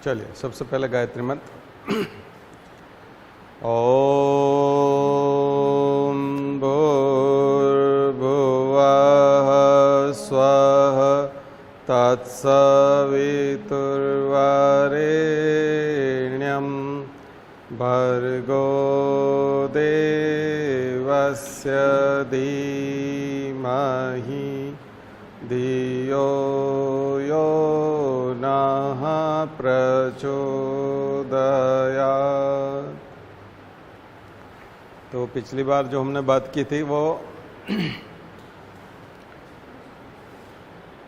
चलिए सबसे पहले गायत्री मंत्र। ओम भूर्भुवः स्वः तत्सवितुर्वरेण्यं भर्गो देवस्य धीमहि धियो यो नः प्रचोदयात्। तो पिछली बार जो हमने बात की थी वो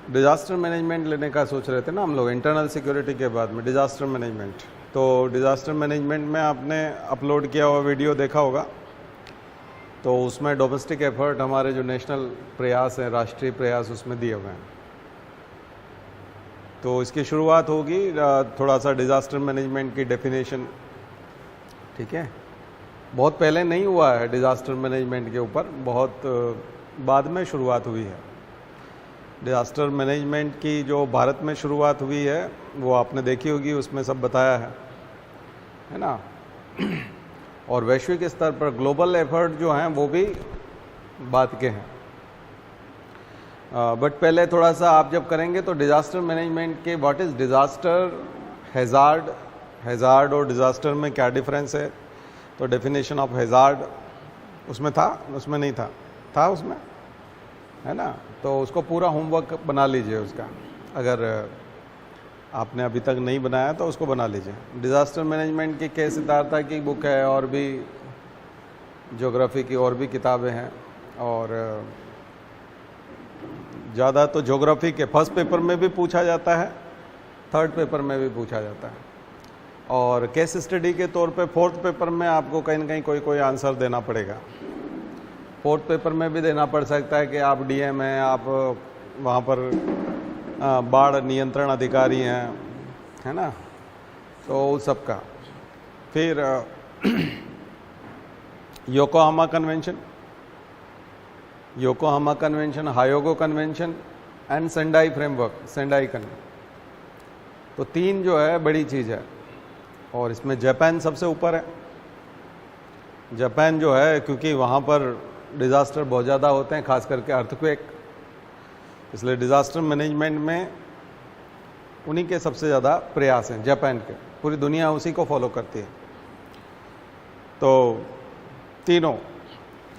डिज़ास्टर मैनेजमेंट लेने का सोच रहे थे ना हम लोग, इंटरनल सिक्योरिटी के बाद में डिज़ास्टर मैनेजमेंट। तो डिज़ास्टर मैनेजमेंट में आपने अपलोड किया हुआ वीडियो देखा होगा, तो उसमें डोमेस्टिक एफर्ट हमारे जो नेशनल प्रयास हैं, राष्ट्रीय प्रयास, उसमें दिए हुए हैं। तो इसकी शुरुआत होगी थोड़ा सा डिज़ास्टर मैनेजमेंट की डेफिनेशन, ठीक है। बहुत पहले नहीं हुआ है डिज़ास्टर मैनेजमेंट के ऊपर, बहुत बाद में शुरुआत हुई है। डिज़ास्टर मैनेजमेंट की जो भारत में शुरुआत हुई है वो आपने देखी होगी, उसमें सब बताया है ना। और वैश्विक स्तर पर ग्लोबल एफर्ट जो हैं वो भी बात के हैं। बट पहले थोड़ा सा आप जब करेंगे तो डिज़ास्टर मैनेजमेंट के व्हाट इज़ डिज़ास्टर, हैज़ार्ड और डिज़ास्टर में क्या डिफरेंस है। तो डेफिनेशन ऑफ हैज़ार्ड उसमें था, उसमें नहीं था उसमें, है ना। तो उसको पूरा होमवर्क बना लीजिए उसका, अगर आपने अभी तक नहीं बनाया तो उसको बना लीजिए। डिज़ास्टर मैनेजमेंट की के सिद्धार्था की बुक है, और भी ज्योग्राफी की और भी किताबें हैं, और ज़्यादा तो ज्योग्राफी के फर्स्ट पेपर में भी पूछा जाता है, थर्ड पेपर में भी पूछा जाता है, और केस स्टडी के तौर पे फोर्थ पेपर में आपको कहीं ना कहीं कोई आंसर देना पड़ेगा। फोर्थ पेपर में भी देना पड़ सकता है कि आप डीएम हैं, आप वहाँ पर बाढ़ नियंत्रण अधिकारी हैं, है ना। तो उस सब का फिर Yokohama convention, Hyogo convention and Sendai framework, Sendai convention. तो तीन जो है बड़ी चीज़ है, और इसमें जापान सबसे ऊपर है। जापान जो है, क्योंकि वहाँ पर डिज़ास्टर बहुत ज़्यादा होते हैं, खास करके अर्थक्वेक, इसलिए डिज़ास्टर मैनेजमेंट में उन्हीं के सबसे ज़्यादा प्रयास हैं, जापान के। पूरी दुनिया उसी को फॉलो करती है। तो तीनों,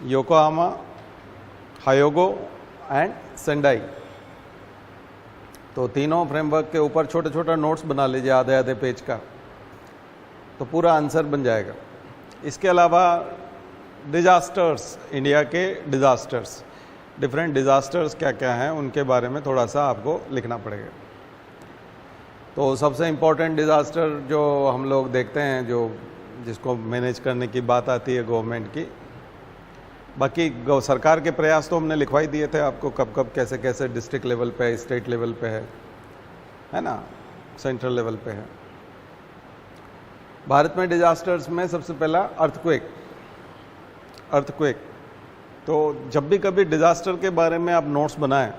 योकोहामा, हायोगो एंड सेंडाई, तो तीनों फ्रेमवर्क के ऊपर छोटे छोटा नोट्स बना लीजिए, आधे आधे पेज का, तो पूरा आंसर बन जाएगा। इसके अलावा डिज़ास्टर्स, इंडिया के डिज़ास्टर्स, डिफरेंट डिज़ास्टर्स क्या क्या हैं उनके बारे में थोड़ा सा आपको लिखना पड़ेगा। तो सबसे इम्पोर्टेंट डिज़ास्टर जो हम लोग देखते हैं, जो जिसको मैनेज करने की बात आती है गवर्नमेंट की, बाकी सरकार के प्रयास तो हमने लिखवाई दिए थे आपको, कब कब कैसे कैसे डिस्ट्रिक्ट लेवल पे, स्टेट लेवल पे है ना, सेंट्रल लेवल पे है। भारत में डिज़ास्टर्स में सबसे पहला अर्थक्वेक। तो जब भी कभी डिज़ास्टर के बारे में आप नोट्स बनाएं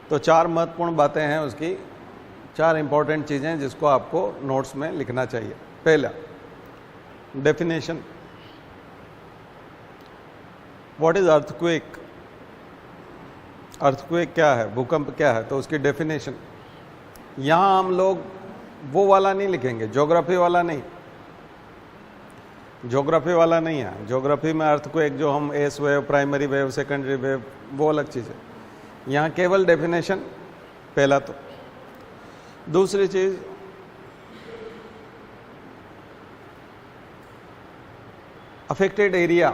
तो चार महत्वपूर्ण बातें हैं उसकी, चार इंपॉर्टेंट चीज़ें जिसको आपको नोट्स में लिखना चाहिए। पहला, definition, what is earthquake, earthquake क्या है, भूकंप क्या है, तो उसकी डेफिनेशन। यहाँ हम लोग वो वाला नहीं लिखेंगे, ज्योग्राफी वाला नहीं है। ज्योग्राफी में अर्थक्वेक जो हम S wave, primary wave, secondary wave, वो अलग चीज़ है। यहाँ केवल डेफिनेशन, पहला तो। दूसरी चीज़, अफेक्टेड एरिया।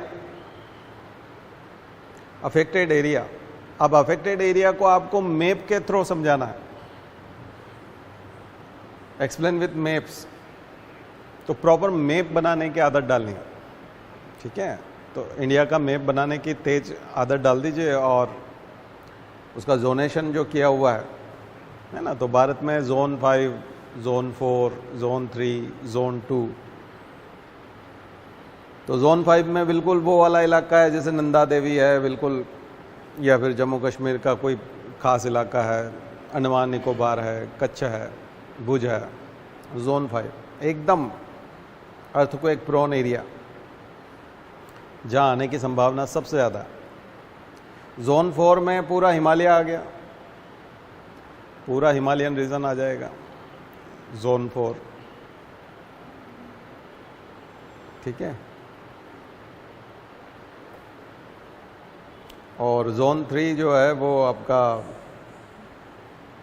अब अफेक्टेड एरिया को आपको मैप के थ्रू समझाना है, एक्सप्लेन विथ मैप्स। तो प्रॉपर मैप बनाने की आदत डालनी है, ठीक है। तो इंडिया का मैप बनाने की तेज आदत डाल दीजिए, और उसका जोनेशन जो किया हुआ है ना, तो भारत में जोन 5, जोन 4, जोन 3, जोन 2। तो जोन 5 में बिल्कुल वो वाला इलाका है जैसे नंदा देवी है बिल्कुल, या फिर जम्मू कश्मीर का कोई ख़ास इलाका है, अंडमान निकोबार है, कच्छ है, भुज है, जोन 5 एकदम अर्थक्वेक प्रोन एरिया, जहाँ आने की संभावना सबसे ज़्यादा है। जोन 4 में पूरा हिमालय आ गया, पूरा हिमालयन रीजन आ जाएगा जोन 4, ठीक है। और जोन 3 जो है वो आपका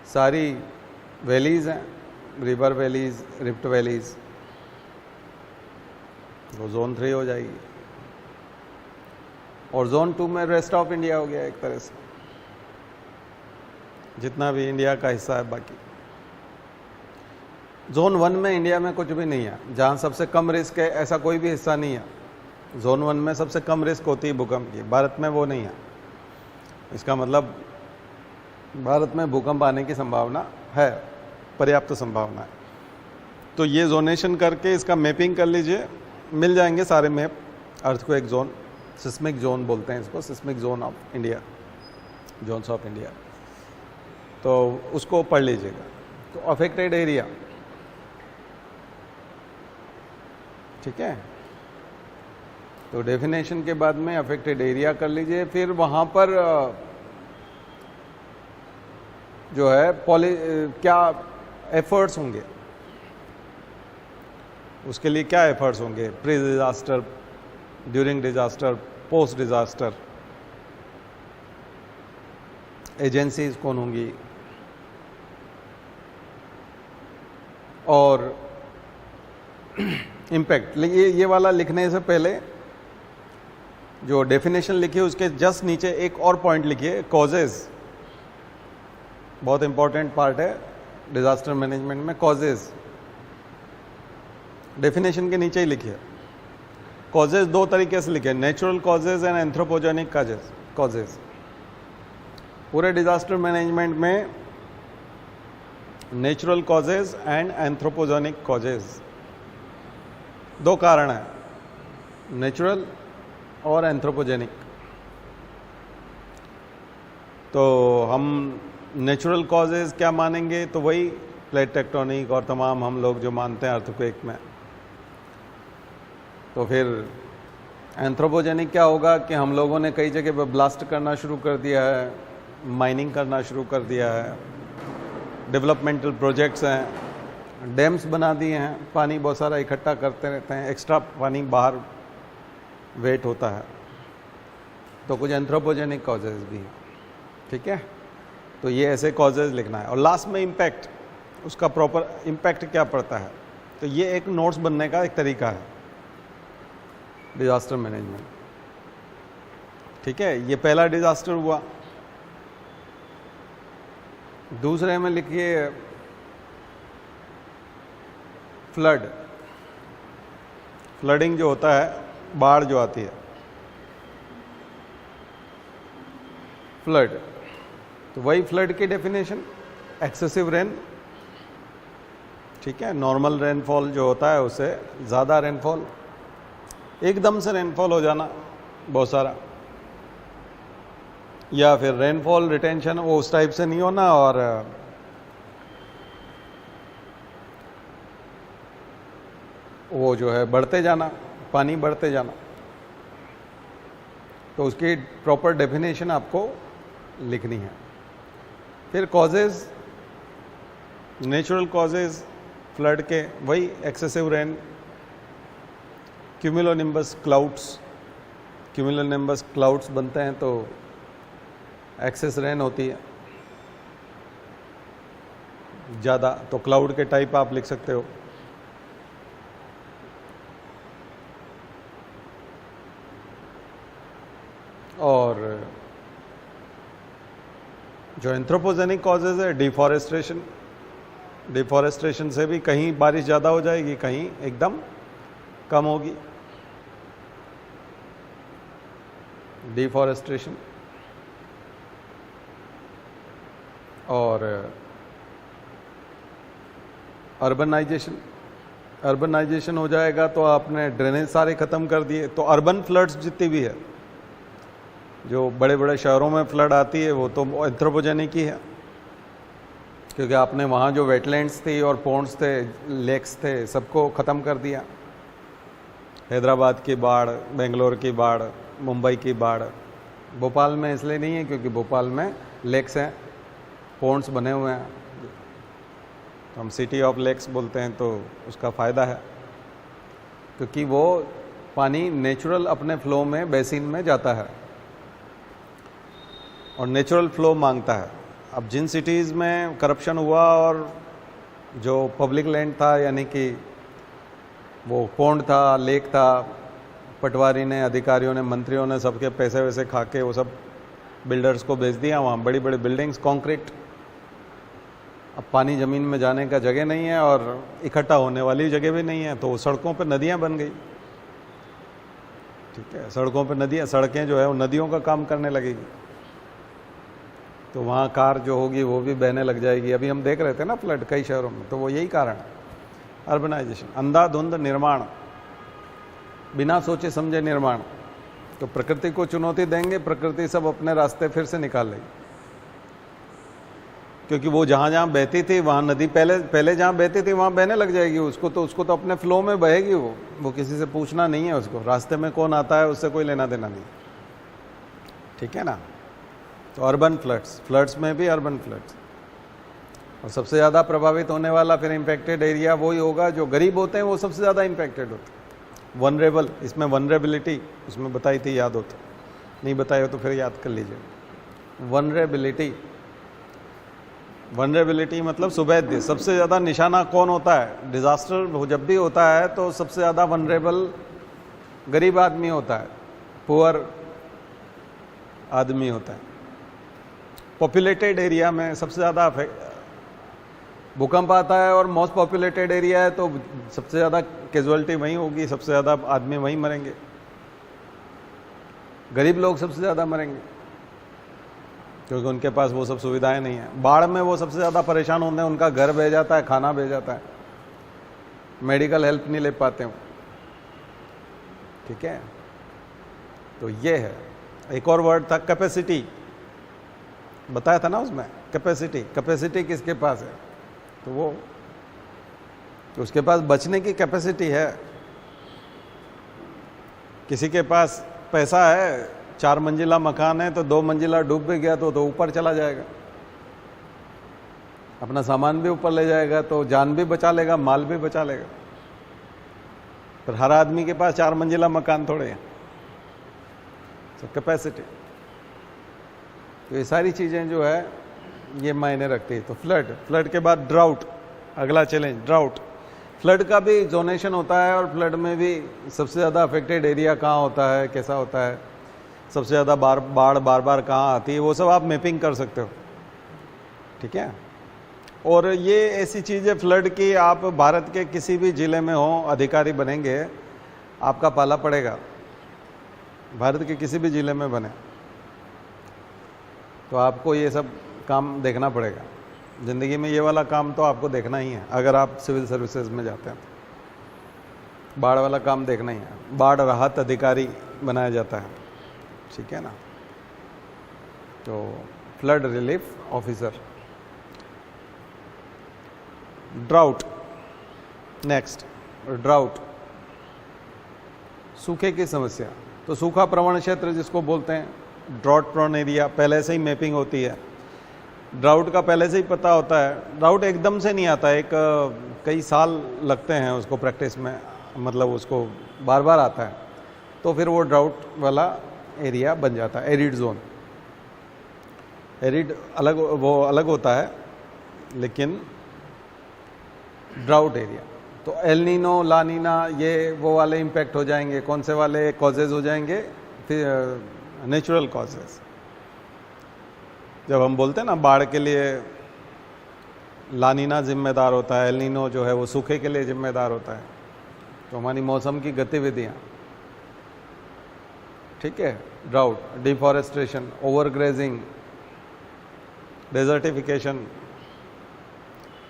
सारी वैलीज़ हैं, रिवर वैलीज़, रिफ्ट वैलीज़, वो जोन 3 हो जाएगी। और जोन 2 में रेस्ट ऑफ इंडिया हो गया एक तरह से, जितना भी इंडिया का हिस्सा है बाकी। जोन 1 में इंडिया में कुछ भी नहीं है, जहाँ सबसे कम रिस्क है ऐसा कोई भी हिस्सा नहीं है। जोन 1 में सबसे कम रिस्क होती है भूकंप की, भारत में वो नहीं है। इसका मतलब भारत में भूकंप आने की संभावना है, पर्याप्त संभावना है। तो ये जोनेशन करके इसका मैपिंग कर लीजिए, मिल जाएंगे सारे map. Earthquake zone, seismic zone बोलते हैं इसको, seismic zone of India, zones of India, तो उसको पढ़ लीजिएगा। तो अफेक्टेड एरिया, ठीक है। तो डेफिनेशन के बाद में अफेक्टेड एरिया कर लीजिए। फिर वहाँ पर जो है क्या एफर्ट्स होंगे, उसके लिए क्या एफर्ट्स होंगे, pre disaster, during disaster, post disaster, agencies कौन होंगी, और इम्पैक्ट। ये वाला लिखने से पहले जो डेफिनेशन लिखी है उसके जस्ट नीचे एक और पॉइंट लिखिए, कॉजेज। बहुत इंपॉर्टेंट पार्ट है डिजास्टर मैनेजमेंट में, कॉजेज। डेफिनेशन के नीचे ही लिखिए। कॉजेज दो तरीके से लिखे, natural causes and anthropogenic causes. पूरे डिजास्टर मैनेजमेंट में natural causes and anthropogenic causes, दो कारण है, नेचुरल और एंथ्रोपोजेनिक। तो हम नेचुरल कॉजेज क्या मानेंगे, तो वही प्लेट टेक्टोनिक और तमाम हम लोग जो मानते हैं अर्थक्वेक में। तो फिर एंथ्रोपोजेनिक क्या होगा कि हम लोगों ने कई जगह पर ब्लास्ट करना शुरू कर दिया है, माइनिंग करना शुरू कर दिया है, डेवलपमेंटल प्रोजेक्ट्स हैं, डैम्स बना दिए हैं, पानी बहुत सारा इकट्ठा करते रहते हैं, एक्स्ट्रा पानी बाहर वेट होता है। तो कुछ एंथ्रोपोजेनिक कॉजेज भी हैं, ठीक है। तो ये ऐसे कॉजेज लिखना है। और लास्ट में इम्पैक्ट, उसका प्रॉपर इम्पैक्ट क्या पड़ता है, तो ये एक नोट्स बनने का एक तरीका है डिजास्टर मैनेजमेंट, ठीक है। ये पहला डिजास्टर हुआ। दूसरे में लिखिए फ्लड। फ्लडिंग जो होता है, बाढ़ जो आती है, फ्लड। तो वही फ्लड की डेफिनेशन, एक्सेसिव रेन, ठीक है। नॉर्मल रेनफॉल जो होता है उससे ज़्यादा रेनफॉल, एकदम से रेनफॉल हो जाना बहुत सारा, या फिर रेनफॉल रिटेंशन वो उस टाइप से नहीं होना, और वो जो है बढ़ते जाना, पानी बढ़ते जाना। तो उसकी प्रॉपर डेफिनेशन आपको लिखनी है। फिर कॉजेज, नेचुरल कॉजेज फ्लड के, वही excessive rain, cumulonimbus clouds, cumulonimbus clouds बनते हैं तो एक्सेस रेन होती है ज़्यादा, तो क्लाउड के टाइप आप लिख सकते हो। और जो एंथ्रोपोजेनिक कॉजेज है, डिफॉरेस्टेशन, डिफॉरेस्टेशन से भी कहीं बारिश ज़्यादा हो जाएगी, कहीं एकदम कम होगी, डिफॉरेस्टेशन। और अर्बनाइजेशन, अर्बनाइजेशन हो जाएगा तो आपने ड्रेनेज सारे ख़त्म कर दिए, तो अर्बन फ्लड्स जितनी भी है, जो बड़े बड़े शहरों में फ्लड आती है, वो तो एंथ्रोपोजेनिक ही है, क्योंकि आपने वहाँ जो वेटलैंड्स थी और पॉन्ड्स थे, लेक्स थे, सबको ख़त्म कर दिया। हैदराबाद की बाढ़, बेंगलोर की बाढ़, मुंबई की बाढ़। भोपाल में इसलिए नहीं है क्योंकि भोपाल में लेक्स हैं, पॉन्ड्स बने हुए हैं, तो हम सिटी ऑफ लेक्स बोलते हैं, तो उसका फ़ायदा है क्योंकि वो पानी नेचुरल अपने फ्लो में बेसिन में जाता है और नेचुरल फ्लो मांगता है। अब जिन सिटीज़ में करप्शन हुआ और जो पब्लिक लैंड था, यानी कि वो पौंड था, लेक था, पटवारी ने, अधिकारियों ने, मंत्रियों ने सबके पैसे वैसे खा के वो सब बिल्डर्स को बेच दिया। वहाँ बड़ी बड़ी बिल्डिंग्स, कंक्रीट। अब पानी ज़मीन में जाने का जगह नहीं है और इकट्ठा होने वाली जगह भी नहीं है, तो सड़कों पर नदियाँ बन गई। ठीक है, सड़कों पर नदियाँ, सड़कें जो है वो नदियों का काम करने लगेगी, तो वहाँ कार जो होगी वो भी बहने लग जाएगी। अभी हम देख रहे थे ना फ्लड कई शहरों में, तो वो यही कारण है, अर्बनाइजेशन, अंधाधुंध निर्माण, बिना सोचे समझे निर्माण। तो प्रकृति को चुनौती देंगे, प्रकृति सब अपने रास्ते फिर से निकाल लेगी, क्योंकि वो जहाँ जहाँ बहती थी वहाँ नदी पहले जहाँ बहती थी वहाँ बहने लग जाएगी। उसको तो अपने फ्लो में बहेगी, वो किसी से पूछना नहीं है उसको, रास्ते में कौन आता है उससे कोई लेना देना नहीं। ठीक है ना। तो अर्बन फ्लड्स में भी अर्बन फ्लड्स, और सबसे ज़्यादा प्रभावित होने वाला फिर इम्पैक्टेड एरिया वही होगा जो गरीब होते हैं, वो सबसे ज़्यादा इम्पैक्टेड होते हैं। वनरेबल, इसमें वनरेबिलिटी उसमें बताई थी, याद हो तो, नहीं बताई हो तो फिर याद कर लीजिए। वनरेबिलिटी मतलब सुभेद्य, सबसे ज़्यादा निशाना कौन होता है? डिज़ास्टर जब भी होता है तो सबसे ज़्यादा वनरेबल गरीब आदमी होता है, पुअर आदमी होता है। पॉपुलेटेड एरिया में सबसे ज़्यादा भूकंप आता है और मोस्ट पॉपुलेटेड एरिया है तो सबसे ज़्यादा कैजुअलिटी वहीं होगी, सबसे ज़्यादा आदमी वहीं मरेंगे, गरीब लोग सबसे ज़्यादा मरेंगे क्योंकि उनके पास वो सब सुविधाएं नहीं है। बाढ़ में वो सबसे ज़्यादा परेशान होते हैं, उनका घर बह जाता है, खाना बह जाता है, मेडिकल हेल्प नहीं ले पाते हो। ठीक है, तो ये है। एक और वर्ड था कैपेसिटी, बताया था ना उसमें, कैपेसिटी किसके पास है? तो वो, तो उसके पास बचने की कैपेसिटी है। किसी के पास पैसा है, 4 मंजिला मकान है, तो 2 मंजिला डूब भी गया तो ऊपर चला जाएगा, अपना सामान भी ऊपर ले जाएगा, तो जान भी बचा लेगा, माल भी बचा लेगा। पर हर आदमी के पास 4 मंजिला मकान थोड़े है। तो कैपेसिटी, तो ये सारी चीज़ें जो है ये मायने रखती है। तो फ्लड के बाद ड्राउट, अगला चैलेंज ड्राउट। फ्लड का भी जोनेशन होता है और फ्लड में भी सबसे ज़्यादा अफेक्टेड एरिया कहाँ होता है, कैसा होता है, सबसे ज़्यादा बाढ़ बार कहाँ आती है, वो सब आप मैपिंग कर सकते हो। ठीक है, और ये ऐसी चीज़ है फ्लड की, आप भारत के किसी भी ज़िले में हो, अधिकारी बनेंगे, आपका पाला पड़ेगा, भारत के किसी भी ज़िले में बने तो आपको ये सब काम देखना पड़ेगा। ज़िंदगी में ये वाला काम तो आपको देखना ही है, अगर आप सिविल सर्विसेज में जाते हैं तो बाढ़ वाला काम देखना ही है। बाढ़ राहत अधिकारी बनाया जाता है। ठीक है ना। तो flood relief officer. Drought, next drought, सूखे की समस्या। तो सूखा प्रवण क्षेत्र जिसको बोलते हैं, ड्राउट प्रोन एरिया, पहले से ही मैपिंग होती है। ड्राउट का पहले से ही पता होता है। ड्राउट एकदम से नहीं आता, एक कई साल लगते हैं उसको प्रैक्टिस में, मतलब उसको बार बार आता है, तो फिर वो ड्राउट वाला एरिया बन जाता है। एरिड जोन, एरिड अलग, वो अलग होता है, लेकिन ड्राउट एरिया। तो एल नीनो, ला नीना, ये वो वाले इम्पैक्ट हो जाएंगे। कौन से वाले कॉजेज हो जाएंगे? फिर नेचुरल कॉजेज। जब हम बोलते हैं ना बाढ़ के लिए ला नीना जिम्मेदार होता है, एल नीनो जो है वो सूखे के लिए जिम्मेदार होता है। तो हमारी मौसम की गतिविधियाँ, ठीक है, ड्राउट, डिफॉरेस्टेशन, ओवरग्रेजिंग, डेजर्टिफिकेशन,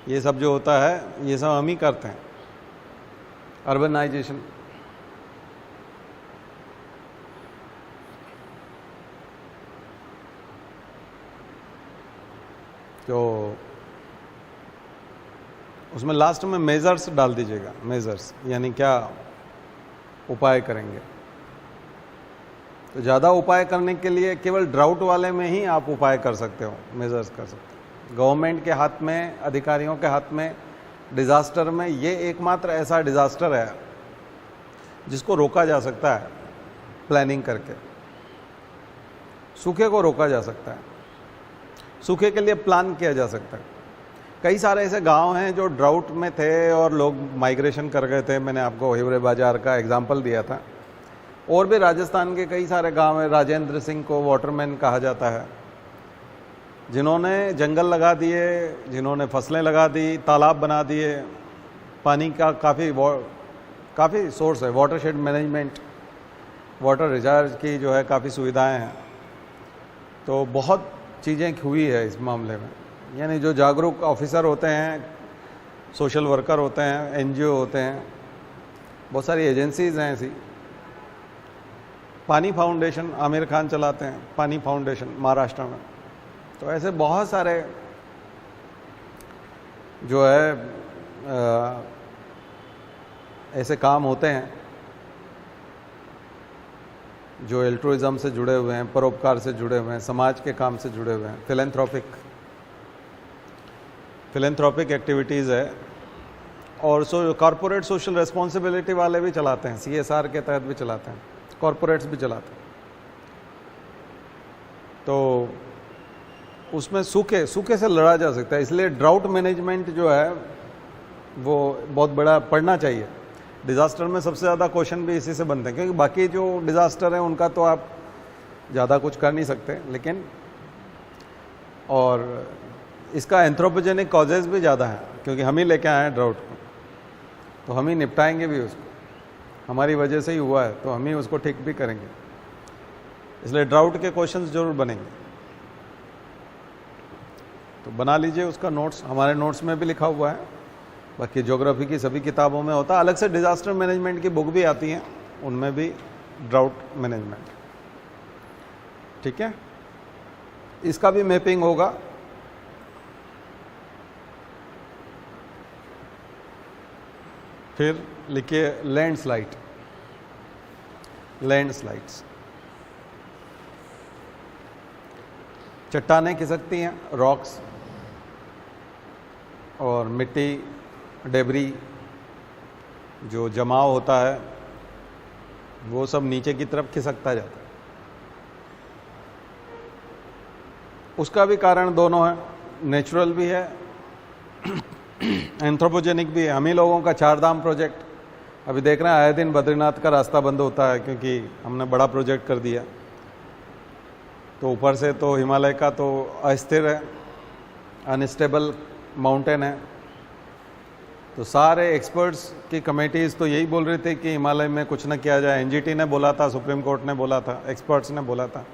ये सब जो होता है ये सब हम ही करते हैं। अर्बनाइजेशन, तो उसमें लास्ट में मेजर्स डाल दीजिएगा, मेजर्स यानी क्या उपाय करेंगे। तो ज़्यादा उपाय करने के लिए केवल ड्राउट वाले में ही आप उपाय कर सकते हो, मेजर्स कर सकते हो। गवर्नमेंट के हाथ में, अधिकारियों के हाथ में डिज़ास्टर में ये एकमात्र ऐसा डिज़ास्टर है जिसको रोका जा सकता है प्लानिंग करके। सूखे को रोका जा सकता है, सूखे के लिए प्लान किया जा सकता है। कई सारे ऐसे गांव हैं जो ड्राउट में थे और लोग माइग्रेशन कर गए थे। मैंने आपको हिवरे बाजार का एग्जाम्पल दिया था। और भी राजस्थान के कई सारे गांव हैं, राजेंद्र सिंह को वाटरमैन कहा जाता है, जिन्होंने जंगल लगा दिए, जिन्होंने फसलें लगा दी, तालाब बना दिए, पानी का काफ़ी सोर्स है, वाटरशेड मैनेजमेंट, वाटर रिचार्ज की जो है काफ़ी सुविधाएं हैं। तो बहुत चीज़ें हुई है इस मामले में। यानी जो जागरूक ऑफिसर होते हैं, सोशल वर्कर होते हैं, एनजीओ होते हैं, बहुत सारी एजेंसीज़ हैं ऐसी। पानी फाउंडेशन आमिर खान चलाते हैं, पानी फाउंडेशन महाराष्ट्र में। तो ऐसे बहुत सारे जो है ऐसे काम होते हैं जो एल्ट्रुइज्म से जुड़े हुए हैं, परोपकार से जुड़े हुए हैं, समाज के काम से जुड़े हुए हैं, फिलेंथ्रोपिक एक्टिविटीज़ है। और कॉरपोरेट सोशल रिस्पॉन्सिबिलिटी वाले भी चलाते हैं, CSR के तहत भी चलाते हैं, कॉरपोरेट्स भी चलाते हैं। तो उसमें सूखे से लड़ा जा सकता है। इसलिए ड्राउट मैनेजमेंट जो है वो बहुत बड़ा पढ़ना चाहिए। डिज़ास्टर में सबसे ज़्यादा क्वेश्चन भी इसी से बनते हैं, क्योंकि बाकी जो डिज़ास्टर है उनका तो आप ज़्यादा कुछ कर नहीं सकते, लेकिन और इसका एंथ्रोपोजेनिक कॉजेज़ भी ज़्यादा है, क्योंकि हम ही लेके आए हैं ड्राउट को, तो हम ही निपटाएंगे भी उसको। हमारी वजह से ही हुआ है तो हम ही उसको ठीक भी करेंगे। इसलिए ड्राउट के क्वेश्चंस जरूर बनेंगे। तो बना लीजिए उसका नोट्स, हमारे नोट्स में भी लिखा हुआ है, बाकी ज्योग्राफी की सभी किताबों में होता है। अलग से डिज़ास्टर मैनेजमेंट की बुक भी आती हैं, उनमें भी ड्राउट मैनेजमेंट, ठीक है। इसका भी मैपिंग होगा। फिर लिखिए लैंडस्लाइड्स। चट्टानें खिसकती हैं, रॉक्स और मिट्टी, डेबरी जो जमाव होता है वो सब नीचे की तरफ खिसकता जाता है। उसका भी कारण दोनों है, नेचुरल भी है, एंथ्रोपोजेनिक भी है। हम ही लोगों का 4 धाम प्रोजेक्ट अभी देख रहे हैं, आए दिन बद्रीनाथ का रास्ता बंद होता है क्योंकि हमने बड़ा प्रोजेक्ट कर दिया। तो ऊपर से तो हिमालय का तो अस्थिर है, अनस्टेबल माउंटेन है। तो सारे एक्सपर्ट्स की कमेटीज़ तो यही बोल रही थी कि हिमालय में कुछ ना किया जाए। एनजीटी ने बोला था, सुप्रीम कोर्ट ने बोला था, एक्सपर्ट्स ने बोला था,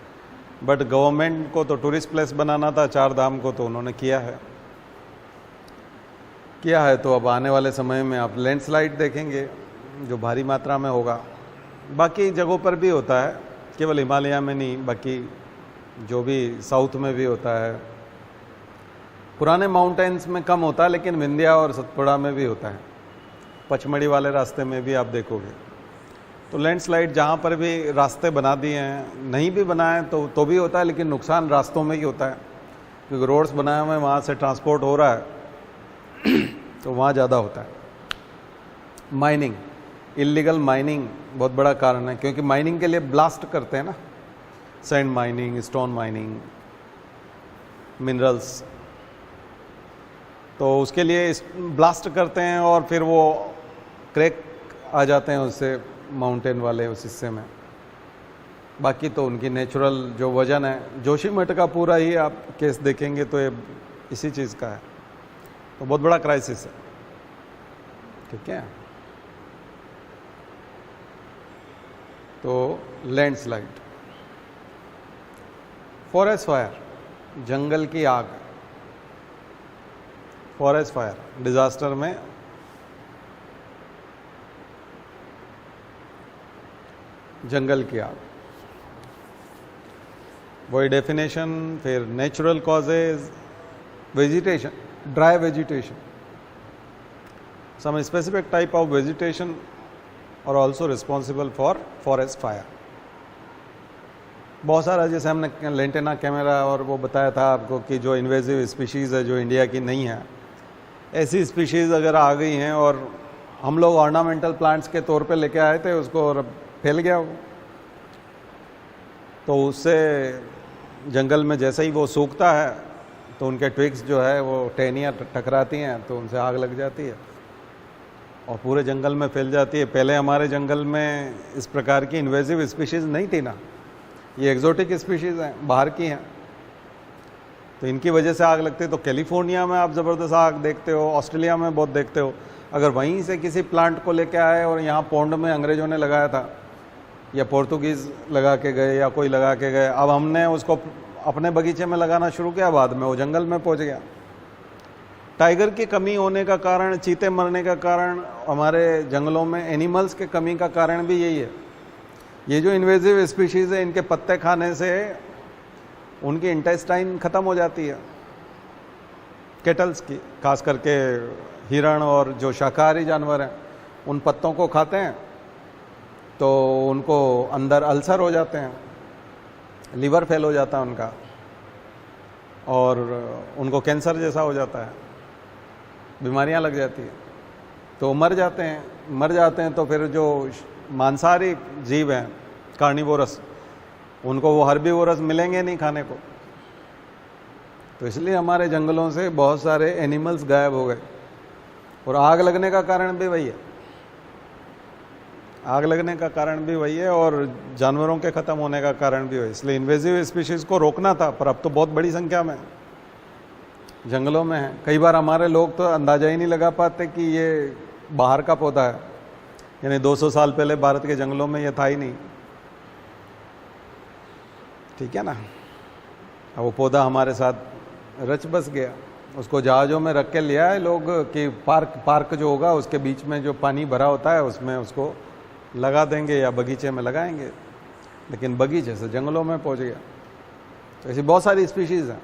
बट गवर्नमेंट को तो टूरिस्ट प्लेस बनाना था, 4 धाम को तो उन्होंने किया है। तो अब आने वाले समय में आप लैंडस्लाइड देखेंगे जो भारी मात्रा में होगा। बाकी जगहों पर भी होता है, केवल हिमालय में नहीं, बाकी जो भी साउथ में भी होता है। पुराने माउंटेन्स में कम होता है, लेकिन विंध्या और सतपुड़ा में भी होता है। पचमढ़ी वाले रास्ते में भी आप देखोगे। तो लैंडस्लाइड जहाँ पर भी रास्ते बना दिए हैं, नहीं भी बनाए तो भी होता है, लेकिन नुकसान रास्तों में ही होता है, क्योंकि रोड्स बनाए हुए हैं, वहाँ से ट्रांसपोर्ट हो रहा है तो वहाँ ज़्यादा होता है। माइनिंग, इल्लीगल माइनिंग बहुत बड़ा कारण है, क्योंकि माइनिंग के लिए ब्लास्ट करते हैं ना, sand mining, stone mining, minerals. तो उसके लिए ब्लास्ट करते हैं और फिर वो क्रैक आ जाते हैं उससे, माउंटेन वाले उस हिस्से में। बाकी तो उनकी नेचुरल जो वजन है, जोशीमठ का पूरा ही आप केस देखेंगे तो ये इसी चीज़ का है। तो बहुत बड़ा क्राइसिस है, ठीक है। तो लैंडस्लाइड, फॉरेस्ट फायर, जंगल की आग, फॉरेस्ट फायर डिजास्टर में जंगल की आग, वही डेफिनेशन। फिर natural causes, vegetation, dry vegetation, some specific type of vegetation are also responsible for forest fire. बहुत सारा, जैसे हमने लेंटेना कैमरा और वो बताया था आपको कि जो इन्वेजिव स्पीशीज़ है जो इंडिया की नहीं है, ऐसी स्पीशीज़ अगर आ गई हैं और हम लोग ऑर्नामेंटल प्लांट्स के तौर पे लेके आए थे उसको और फैल गया वो, तो उससे जंगल में जैसे ही वो सूखता है तो उनके ट्विग्स जो है वो टहनियाँ टकराती हैं तो उनसे आग लग जाती है और पूरे जंगल में फैल जाती है। पहले हमारे जंगल में इस प्रकार की इन्वेजिव स्पीशीज़ नहीं थी ना, ये एग्जोटिक स्पीशीज़ हैं, बाहर की हैं, तो इनकी वजह से आग लगती है। तो कैलिफोर्निया में आप ज़बरदस्त आग देखते हो, ऑस्ट्रेलिया में बहुत देखते हो। अगर वहीं से किसी प्लांट को लेके आए और यहाँ पौंड में अंग्रेज़ों ने लगाया था या पोर्तुगीज़ लगा के गए या कोई लगा के गए, अब हमने उसको अपने बगीचे में लगाना शुरू किया, बाद में वो जंगल में पहुँच गया। टाइगर की कमी होने का कारण, चीते मरने का कारण, हमारे जंगलों में एनिमल्स के कमी का कारण भी यही है। ये जो इन्वेजिव स्पीशीज़ है इनके पत्ते खाने से उनकी इंटेस्टाइन ख़त्म हो जाती है, केटल्स की, खास करके हिरण और जो शाकाहारी जानवर हैं उन पत्तों को खाते हैं तो उनको अंदर अल्सर हो जाते हैं, लीवर फेल हो जाता है उनका और उनको कैंसर जैसा हो जाता है, बीमारियां लग जाती है, तो मर जाते हैं। तो फिर जो मांसाहारी जीव हैं कार्निवोरस, उनको वो हर्बीवोरस मिलेंगे नहीं खाने को, तो इसलिए हमारे जंगलों से बहुत सारे एनिमल्स गायब हो गए। और आग लगने का कारण भी वही है, आग लगने का कारण भी वही है और जानवरों के ख़त्म होने का कारण भी वही। इसलिए इन्वेजिव स्पीशीज़ को रोकना था, पर अब तो बहुत बड़ी संख्या में जंगलों में है। कई बार हमारे लोग तो अंदाज़ा ही नहीं लगा पाते कि ये बाहर का पौधा है, यानी 200 साल पहले भारत के जंगलों में ये था ही नहीं, ठीक है ना। अब वो पौधा हमारे साथ रच बस गया, उसको जहाज़ों में रख के लिया है लोग कि पार्क जो होगा उसके बीच में जो पानी भरा होता है उसमें उसको लगा देंगे या बगीचे में लगाएंगे, लेकिन बगीचे से जंगलों में पहुंच गया। तो ऐसी बहुत सारी स्पीशीज़ हैं।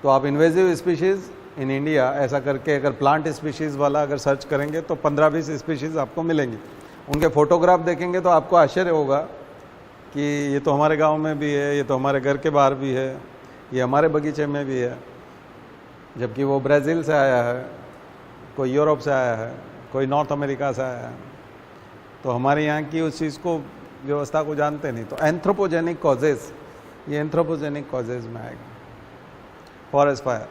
तो आप इन्वेजिव स्पीशीज़ इन इंडिया ऐसा करके अगर प्लांट स्पीशीज़ वाला अगर सर्च करेंगे तो 15-20 स्पीशीज़ आपको मिलेंगी। उनके फ़ोटोग्राफ देखेंगे तो आपको आश्चर्य होगा कि ये तो हमारे गांव में भी है, ये तो हमारे घर के बाहर भी है, ये हमारे बगीचे में भी है, जबकि वो ब्राज़ील से आया है, कोई यूरोप से आया है, कोई नॉर्थ अमेरिका से आया है। तो हमारे यहाँ की उस चीज़ को, व्यवस्था को जानते नहीं। तो एंथ्रोपोजेनिक कॉजेज़, ये एंथ्रोपोजेनिक कॉजेज़ में आएगा फॉरेस्ट फायर।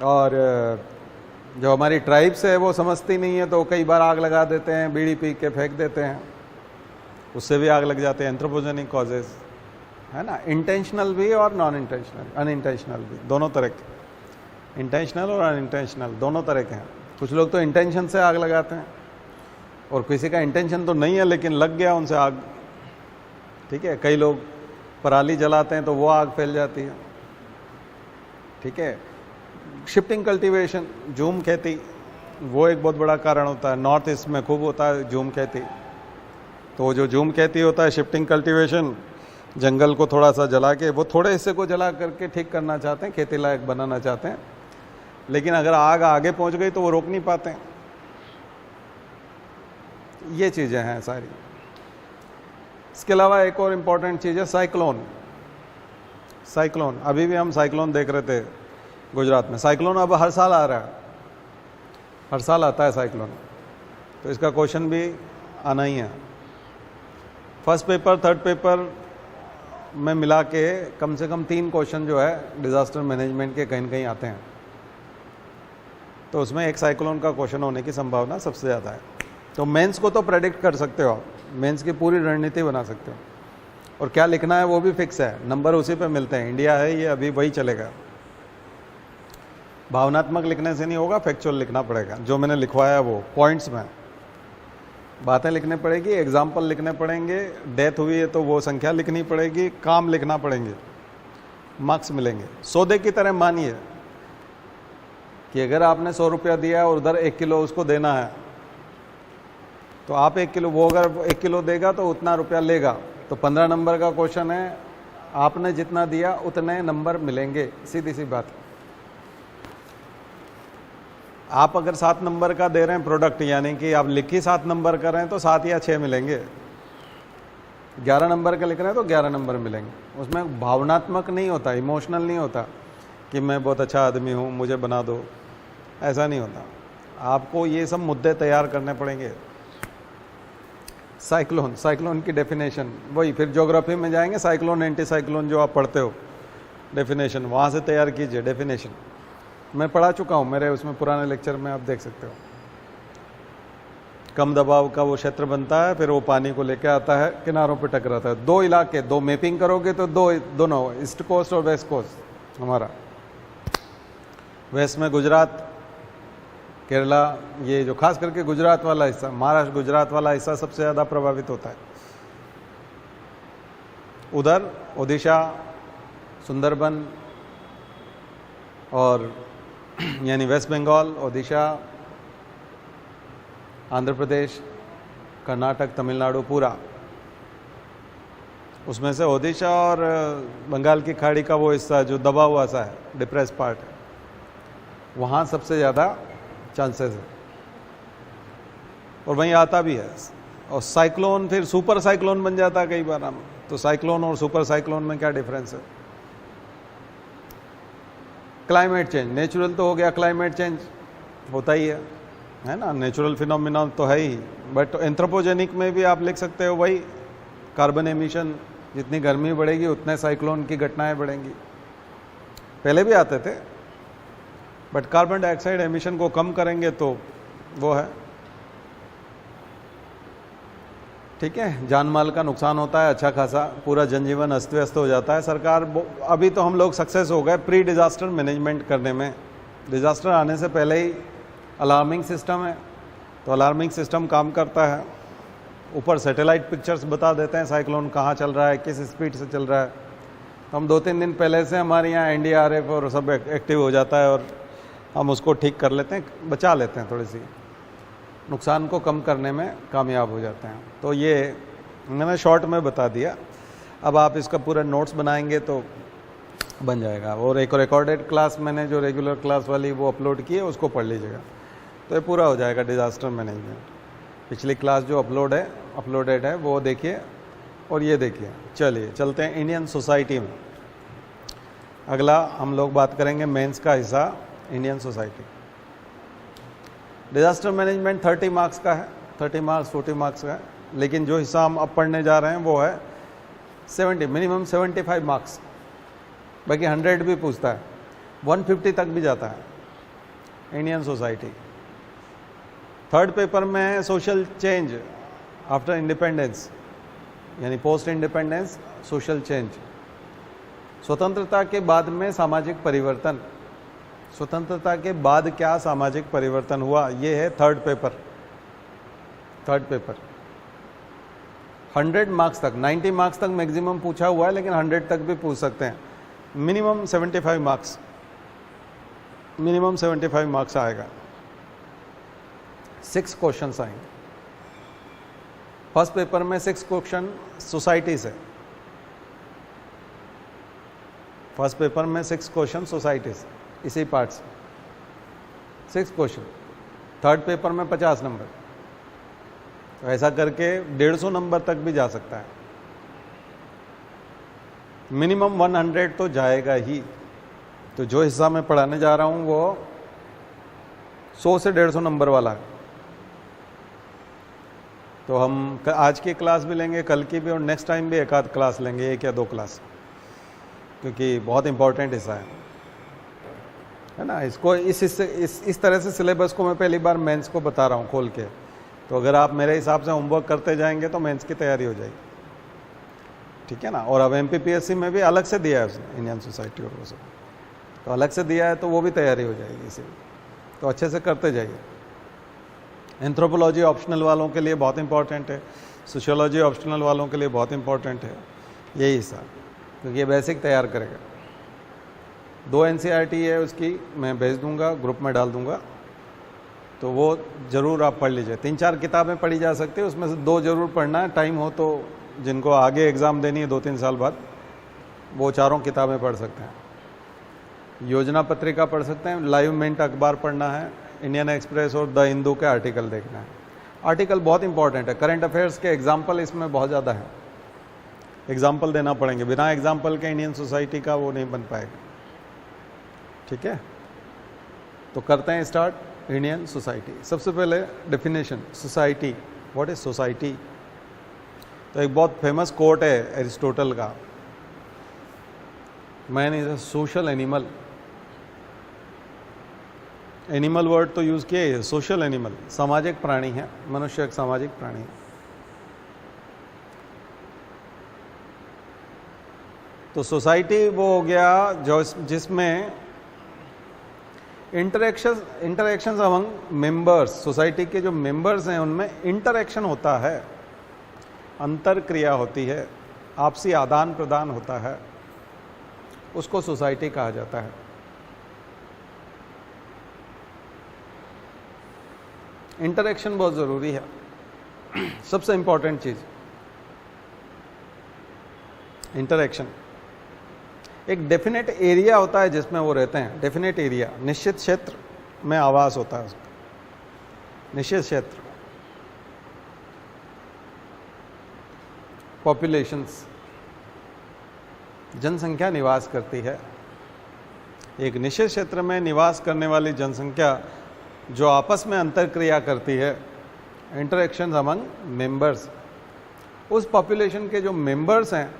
और जो हमारी ट्राइब्स है वो समझती नहीं है, तो कई बार आग लगा देते हैं, बीड़ी पी के फेंक देते हैं, उससे भी आग लग जाते हैं। एंथ्रोपोजेनिक कॉजेज़ है ना, इंटेंशनल भी और नॉन इंटेंशनल, अनइंटेंशनल भी, दोनों तरह के, इंटेंशनल और अनइंटेंशनल दोनों तरह के हैं। कुछ लोग तो इंटेंशन से आग लगाते हैं और किसी का इंटेंशन तो नहीं है लेकिन लग गया उनसे आग, ठीक है। कई लोग पराली जलाते हैं तो वो आग फैल जाती है, ठीक है। शिफ्टिंग कल्टीवेशन, झूम खेती, वो एक बहुत बड़ा कारण होता है। नॉर्थ ईस्ट में खूब होता है झूम खेती। तो जो झूम खेती होता है, शिफ्टिंग कल्टीवेशन, जंगल को थोड़ा सा जला के, वो थोड़े हिस्से को जला करके ठीक करना चाहते हैं, खेती लायक बनाना चाहते हैं, लेकिन अगर आग आगे पहुंच गई तो वो रोक नहीं पाते हैं। ये चीज़ें हैं सारी। इसके अलावा एक और इम्पॉर्टेंट चीज़ है साइक्लोन। साइक्लोन, अभी भी हम साइक्लोन देख रहे थे गुजरात में। साइक्लोन अब हर साल आ रहा है, हर साल आता है साइक्लोन, तो इसका क्वेश्चन भी आना ही है। फर्स्ट पेपर, थर्ड पेपर में मिला के कम से कम 3 क्वेश्चन जो है डिज़ास्टर मैनेजमेंट के कहीं न कहीं आते हैं, तो उसमें एक साइक्लोन का क्वेश्चन होने की संभावना सबसे ज़्यादा है। तो मेंस को तो प्रेडिक्ट कर सकते हो आप, मेंस की पूरी रणनीति बना सकते हो, और क्या लिखना है वो भी फिक्स है, नंबर उसी पे मिलते हैं। इंडिया है ये, अभी वही चलेगा। भावनात्मक लिखने से नहीं होगा, फैक्चुअल लिखना पड़ेगा। जो मैंने लिखवाया वो पॉइंट्स में बातें लिखने पड़ेगी, एग्जाम्पल लिखने पड़ेंगे, डेथ हुई है तो वो संख्या लिखनी पड़ेगी, काम लिखना पड़ेंगे, मार्क्स मिलेंगे। सौदे की तरह मानिए कि अगर आपने 100 रुपया दिया और उधर 1 किलो उसको देना है, तो आप 1 किलो, वो अगर 1 किलो देगा तो उतना रुपया लेगा। तो 15 नंबर का क्वेश्चन है, आपने जितना दिया उतने नंबर मिलेंगे, सीधी सी बात। आप अगर 7 नंबर का दे रहे हैं प्रोडक्ट, यानी कि आप लिख ही 7 नंबर कर रहे हैं तो 7 या 6 मिलेंगे। 11 नंबर का लिख रहे हैं तो 11 नंबर मिलेंगे। उसमें भावनात्मक नहीं होता, इमोशनल नहीं होता कि मैं बहुत अच्छा आदमी हूँ मुझे बना दो, ऐसा नहीं होता। आपको ये सब मुद्दे तैयार करने पड़ेंगे। साइक्लोन, साइक्लोन की डेफिनेशन वही, फिर ज्योग्राफी में जाएंगे, साइक्लोन एंटी साइक्लोन जो आप पढ़ते हो डेफिनेशन वहाँ से तैयार कीजिए। डेफिनेशन मैं पढ़ा चुका हूँ, मेरे उसमें पुराने लेक्चर में आप देख सकते हो। कम दबाव का वो क्षेत्र बनता है, फिर वो पानी को लेकर आता है, किनारों पे टकराता है। 2 इलाके, 2 मैपिंग करोगे तो दोनों ईस्ट कोस्ट और वेस्ट कोस्ट। हमारा वेस्ट में गुजरात, केरला, ये जो खास करके गुजरात वाला हिस्सा, महाराष्ट्र गुजरात वाला हिस्सा सबसे ज़्यादा प्रभावित होता है। उधर ओडिशा, सुंदरबन और यानी वेस्ट बंगाल, ओडिशा, आंध्र प्रदेश, कर्नाटक, तमिलनाडु पूरा, उसमें से ओडिशा और बंगाल की खाड़ी का वो हिस्सा जो दबा हुआ सा है, डिप्रेस पार्ट है, वहाँ सबसे ज़्यादा चांसेस है और वहीं आता भी है। और साइक्लोन फिर सुपर साइक्लोन बन जाता है कई बार हम। तो साइक्लोन और सुपर साइक्लोन में क्या डिफरेंस है? क्लाइमेट चेंज, नेचुरल तो हो गया, क्लाइमेट चेंज होता ही है ना, नेचुरल फिनोमिना तो है ही। बट एंथ्रोपोजेनिक में भी आप लिख सकते हो वही, कार्बन एमिशन, जितनी गर्मी बढ़ेगी उतने साइक्लोन की घटनाएं बढ़ेंगी। पहले भी आते थे, बट कार्बन डाइऑक्साइड एमिशन को कम करेंगे तो वो है, ठीक है। जान माल का नुकसान होता है अच्छा खासा, पूरा जनजीवन अस्त व्यस्त हो जाता है। सरकार अभी तो हम लोग सक्सेस हो गए प्री डिजास्टर मैनेजमेंट करने में। डिजास्टर आने से पहले ही अलार्मिंग सिस्टम है, तो अलार्मिंग सिस्टम काम करता है। ऊपर सैटेलाइट पिक्चर्स बता देते हैं साइक्लोन कहाँ चल रहा है, किस स्पीड से चल रहा है। तो हम 2-3 दिन पहले से हमारे यहाँ NDRF और सब एक्टिव हो जाता है और हम उसको ठीक कर लेते हैं, बचा लेते हैं, थोड़ी सी नुकसान को कम करने में कामयाब हो जाते हैं। तो ये मैंने शॉर्ट में बता दिया। अब आप इसका पूरा नोट्स बनाएंगे तो बन जाएगा। और एक रिकॉर्डेड क्लास मैंने जो रेगुलर क्लास वाली वो अपलोड की है, उसको पढ़ लीजिएगा तो ये पूरा हो जाएगा डिज़ास्टर मैनेजमेंट। पिछली क्लास जो अपलोडेड है वो देखिए और ये देखिए। चलिए चलते हैं इंडियन सोसाइटी में। अगला हम लोग बात करेंगे मेंस का हिस्सा, Indian society. Disaster management 30 marks का है, 30 मार्क्स 40 मार्क्स का है, लेकिन जो हिस्सा हम अब पढ़ने जा रहे हैं वो है 70, मिनिमम 75 मार्क्स। बाकी 100 भी पूछता है, 150 तक भी जाता है। इंडियन सोसाइटी 3rd पेपर में है सोशल चेंज आफ्टर इंडिपेंडेंस, यानी पोस्ट इंडिपेंडेंस सोशल चेंज। स्वतंत्रता के बाद में सामाजिक परिवर्तन, स्वतंत्रता के बाद क्या सामाजिक परिवर्तन हुआ, ये है 3rd paper. 3rd paper 100 marks तक, 90 मार्क्स तक मैक्सिमम पूछा हुआ है, लेकिन 100 तक भी पूछ सकते हैं। मिनिमम 75 मार्क्स, मिनिमम 75 मार्क्स आएगा। 6 क्वेश्चंस आएंगे। फर्स्ट पेपर में 6 क्वेश्चन सोसाइटी से, फर्स्ट पेपर में 6 क्वेश्चन सोसाइटी से, इसी पार्ट से 6 क्वेश्चन। 3rd पेपर में 50 नंबर, तो ऐसा करके 150 नंबर तक भी जा सकता है। मिनिमम 100 तो जाएगा ही। तो जो हिस्सा मैं पढ़ाने जा रहा हूं वो 100 से 150 नंबर वाला है। तो हम आज की क्लास भी लेंगे, कल की भी, और नेक्स्ट टाइम भी 1 आध क्लास लेंगे, 1 या 2 क्लास, क्योंकि बहुत इंपॉर्टेंट हिस्सा है ना। इसको इस तरह से सिलेबस को मैं पहली बार मेंस को बता रहा हूँ खोल के। तो अगर आप मेरे हिसाब से होमवर्क करते जाएंगे तो मेंस की तैयारी हो जाएगी, ठीक है ना। और अब MPPSC में भी अलग से दिया है उसने, इंडियन सोसाइटी और वो सब तो अलग से दिया है, तो वो भी तैयारी हो जाएगी इसी। तो अच्छे से करते जाइए। एंथ्रोपोलॉजी ऑप्शनल वालों के लिए बहुत इंपॉर्टेंट है, सोशियोलॉजी ऑप्शनल वालों के लिए बहुत इंपॉर्टेंट है यही हिस्सा, क्योंकि ये बेसिक तैयार करेगा। 2 NCERT है उसकी, मैं भेज दूंगा, ग्रुप में डाल दूंगा, तो वो ज़रूर आप पढ़ लीजिए। 3-4 किताबें पढ़ी जा सकती है, उसमें से 2 ज़रूर पढ़ना है। टाइम हो तो जिनको आगे एग्ज़ाम देनी है 2-3 साल बाद, वो 4 किताबें पढ़ सकते हैं। योजना पत्रिका पढ़ सकते हैं, लाइव मिंट अखबार पढ़ना है, इंडियन एक्सप्रेस और द हिंदू के आर्टिकल देखना है। आर्टिकल बहुत इंपॉर्टेंट है, करंट अफेयर्स के एग्जाम्पल इसमें बहुत ज़्यादा है, एग्जाम्पल देना पड़ेंगे, बिना एग्जाम्पल के इंडियन सोसाइटी का वो नहीं बन पाएगा। ठीक है, तो करते हैं स्टार्ट। इंडियन सोसाइटी, सबसे पहले definition society, what is society. तो एक बहुत फेमस कोट है एरिस्टोटल का, man is a social animal. Animal word तो यूज किए, सोशल एनिमल, सामाजिक प्राणी है, मनुष्य एक सामाजिक प्राणी है। तो सोसाइटी वो हो गया जो जिसमें इंटरेक्शन अमंग मेंबर्स, सोसाइटी के जो मेंबर्स हैं उनमें इंटरेक्शन होता है, अंतर क्रिया होती है, आपसी आदान प्रदान होता है, उसको सोसाइटी कहा जाता है। इंटरेक्शन बहुत जरूरी है, सबसे इंपॉर्टेंट चीज इंटरेक्शन। एक डेफिनेट एरिया होता है जिसमें वो रहते हैं, डेफिनेट एरिया, निश्चित क्षेत्र में आवास होता है उसका, निश्चित क्षेत्र। पॉपुलेशंस, जनसंख्या निवास करती है, एक निश्चित क्षेत्र में निवास करने वाली जनसंख्या जो आपस में अंतरक्रिया करती है, इंटरेक्शन अमंग मेंबर्स, उस पॉपुलेशन के जो मेंबर्स हैं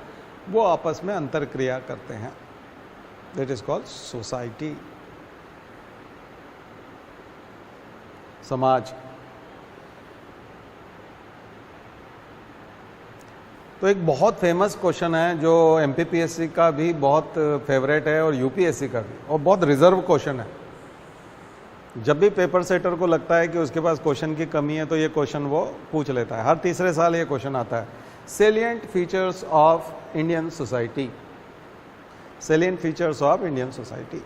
वो आपस में अंतरक्रिया करते हैं, दैट इज कॉल्ड सोसाइटी, समाज। तो एक बहुत फेमस क्वेश्चन है जो एमपीपीएससी का भी बहुत फेवरेट है और यूपीएससी का भी, और बहुत रिजर्व क्वेश्चन है। जब भी पेपर सेटर को लगता है कि उसके पास क्वेश्चन की कमी है तो ये क्वेश्चन वो पूछ लेता है, हर तीसरे साल ये क्वेश्चन आता है। Salient features of Indian society, salient features of Indian society,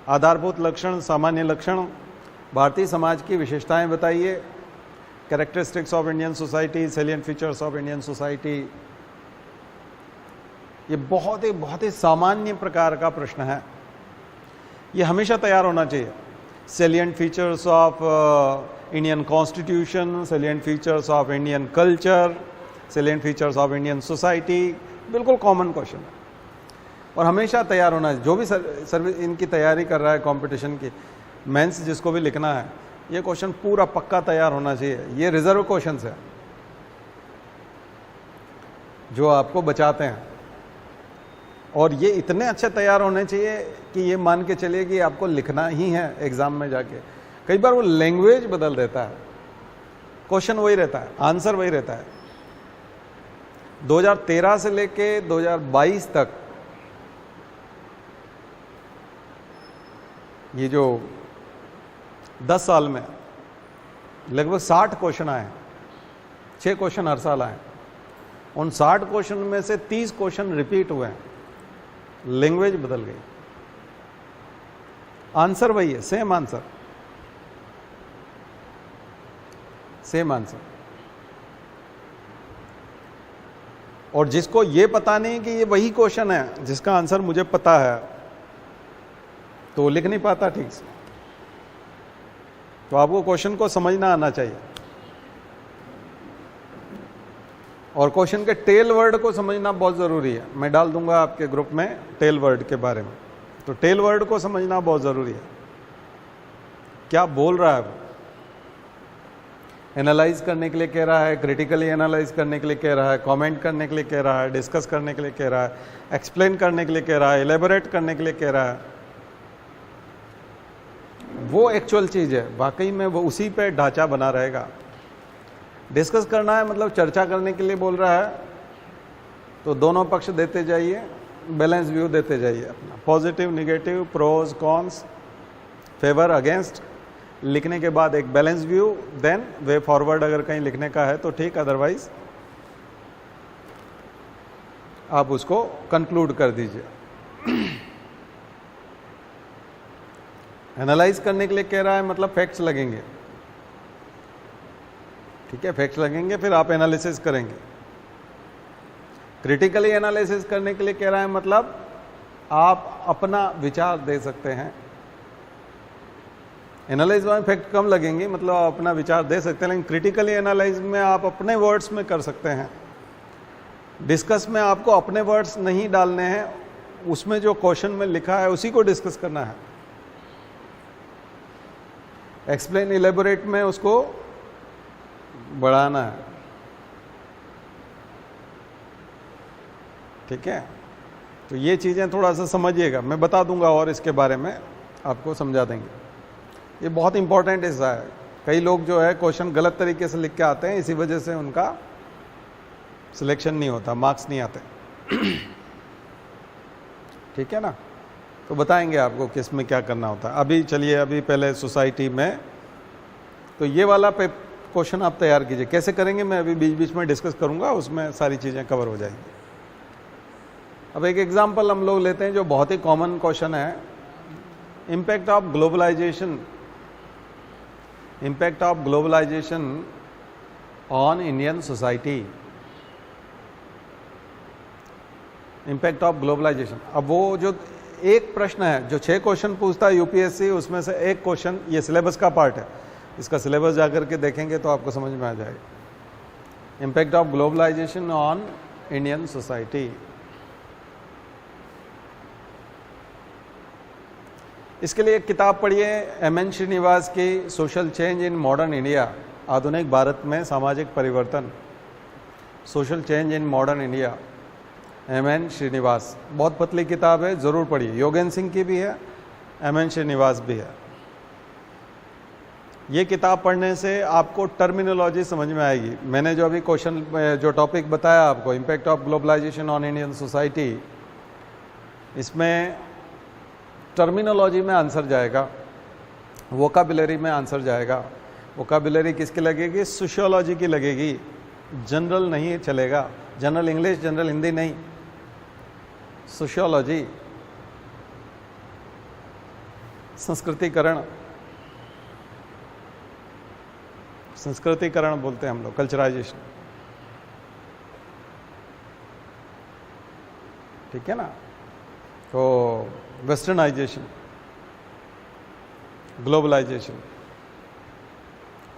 आधारभूत लक्षण, सामान्य लक्षण, भारतीय समाज की विशेषताएं बताइए, characteristics of Indian society, salient features of Indian society. ये बहुत ही सामान्य प्रकार का प्रश्न है, ये हमेशा तैयार होना चाहिए। Salient features of Indian constitution, salient features of Indian culture, salient features of Indian society, बिल्कुल कॉमन क्वेश्चन है और हमेशा तैयार होना है। जो भी सर्विस इनकी तैयारी कर रहा है कंपटीशन की, मेंस जिसको भी लिखना है, ये क्वेश्चन पूरा पक्का तैयार होना चाहिए। ये रिजर्व क्वेश्चंस है जो आपको बचाते हैं, और ये इतने अच्छे तैयार होने चाहिए कि ये मान के चलिए कि आपको लिखना ही है एग्जाम में जाके। कई बार वो लैंग्वेज बदल देता है, क्वेश्चन वही रहता है, आंसर वही रहता है। 2013 से लेके 2022 तक ये जो 10 साल में लगभग 60 क्वेश्चन आए, 6 क्वेश्चन हर साल आए। उन 60 क्वेश्चन में से 30 क्वेश्चन रिपीट हुए हैं, लैंग्वेज बदल गई, आंसर वही है, सेम आंसर, सेम आंसर। और जिसको ये पता नहीं कि ये वही क्वेश्चन है जिसका आंसर मुझे पता है, तो वो लिख नहीं पाता ठीक से। तो आपको क्वेश्चन को समझना आना चाहिए, और क्वेश्चन के टेल वर्ड को समझना बहुत जरूरी है। मैं डाल दूंगा आपके ग्रुप में टेल वर्ड के बारे में, तो टेल वर्ड को समझना बहुत जरूरी है, क्या बोल रहा है वो। एनालाइज करने के लिए कह रहा है, क्रिटिकली एनालाइज करने के लिए कह रहा है, कमेंट करने के लिए कह रहा है, डिस्कस करने के लिए कह रहा है, एक्सप्लेन करने के लिए कह रहा है, एलेबोरेट करने के लिए कह रहा है, वो एक्चुअल चीज है। वाकई में वो उसी पे ढांचा बना रहेगा। डिस्कस करना है मतलब चर्चा करने के लिए बोल रहा है, तो दोनों पक्ष देते जाइए, बैलेंस व्यू देते जाइए अपना, positive, negative, pros, cons, favour, against, लिखने के बाद एक balance view, then way forward अगर कहीं लिखने का है तो ठीक, अदरवाइज आप उसको कंक्लूड कर दीजिए। एनालाइज करने के लिए कह रहा है मतलब फैक्ट्स लगेंगे, ठीक है, फैक्ट्स लगेंगे, फिर आप एनालिसिस करेंगे। क्रिटिकली एनालिसिस करने के लिए कह रहा है मतलब आप अपना विचार दे सकते हैं, एनालाइज में फैक्ट कम लगेंगी, मतलब आप अपना विचार दे सकते हैं, लेकिन क्रिटिकली एनालाइज में आप अपने वर्ड्स में कर सकते हैं। डिस्कस में आपको अपने वर्ड्स नहीं डालने हैं, उसमें जो क्वेश्चन में लिखा है उसी को डिस्कस करना है। एक्सप्लेन इलेबोरेट में उसको बढ़ाना है, ठीक है। तो ये चीज़ें थोड़ा सा समझिएगा, मैं बता दूंगा और इसके बारे में आपको समझा देंगे। ये बहुत इंपॉर्टेंट हिस्सा है। कई लोग जो है क्वेश्चन गलत तरीके से लिख के आते हैं, इसी वजह से उनका सिलेक्शन नहीं होता, मार्क्स नहीं आते। ठीक है ना, तो बताएंगे आपको किस में क्या करना होता है। अभी चलिए, अभी पहले सोसाइटी में, तो ये वाला क्वेश्चन आप तैयार कीजिए। कैसे करेंगे मैं अभी बीच बीच में डिस्कस करूंगा, उसमें सारी चीज़ें कवर हो जाएंगी। अब एक एग्जांपल हम लोग लेते हैं जो बहुत ही कॉमन क्वेश्चन है, impact of globalisation, impact of globalisation on Indian society, impact of globalisation. अब वो जो एक प्रश्न है जो 6 क्वेश्चन पूछता है यूपीएससी, उसमें से एक क्वेश्चन ये सिलेबस का पार्ट है, इसका सिलेबस जाकर के देखेंगे तो आपको समझ में आ जाएगा। Impact of globalisation on Indian society. इसके लिए एक किताब पढ़िए एम.एन. श्रीनिवास की, social change in modern India, आधुनिक भारत में सामाजिक परिवर्तन, social change in modern India, M N. Srinivas. बहुत पतली किताब है, ज़रूर पढ़िए। योगेंद्र सिंह की भी है, एम.एन. श्रीनिवास भी है। ये किताब पढ़ने से आपको टर्मिनोलॉजी समझ में आएगी। मैंने जो अभी क्वेश्चन, जो टॉपिक बताया आपको, impact of globalisation on Indian society, इसमें टर्मिनोलॉजी में आंसर जाएगा, वोकाबुलरी में आंसर जाएगा। वोकाबुलरी किसकी लगेगी? सोशियोलॉजी की लगेगी, जनरल नहीं चलेगा, जनरल इंग्लिश, जनरल हिंदी नहीं, सोशियोलॉजी। संस्कृतिकरण, संस्कृतिकरण बोलते हैं हम लोग, कल्चराइजेशन, ठीक है ना। तो वेस्टर्नाइजेशन, ग्लोबलाइजेशन,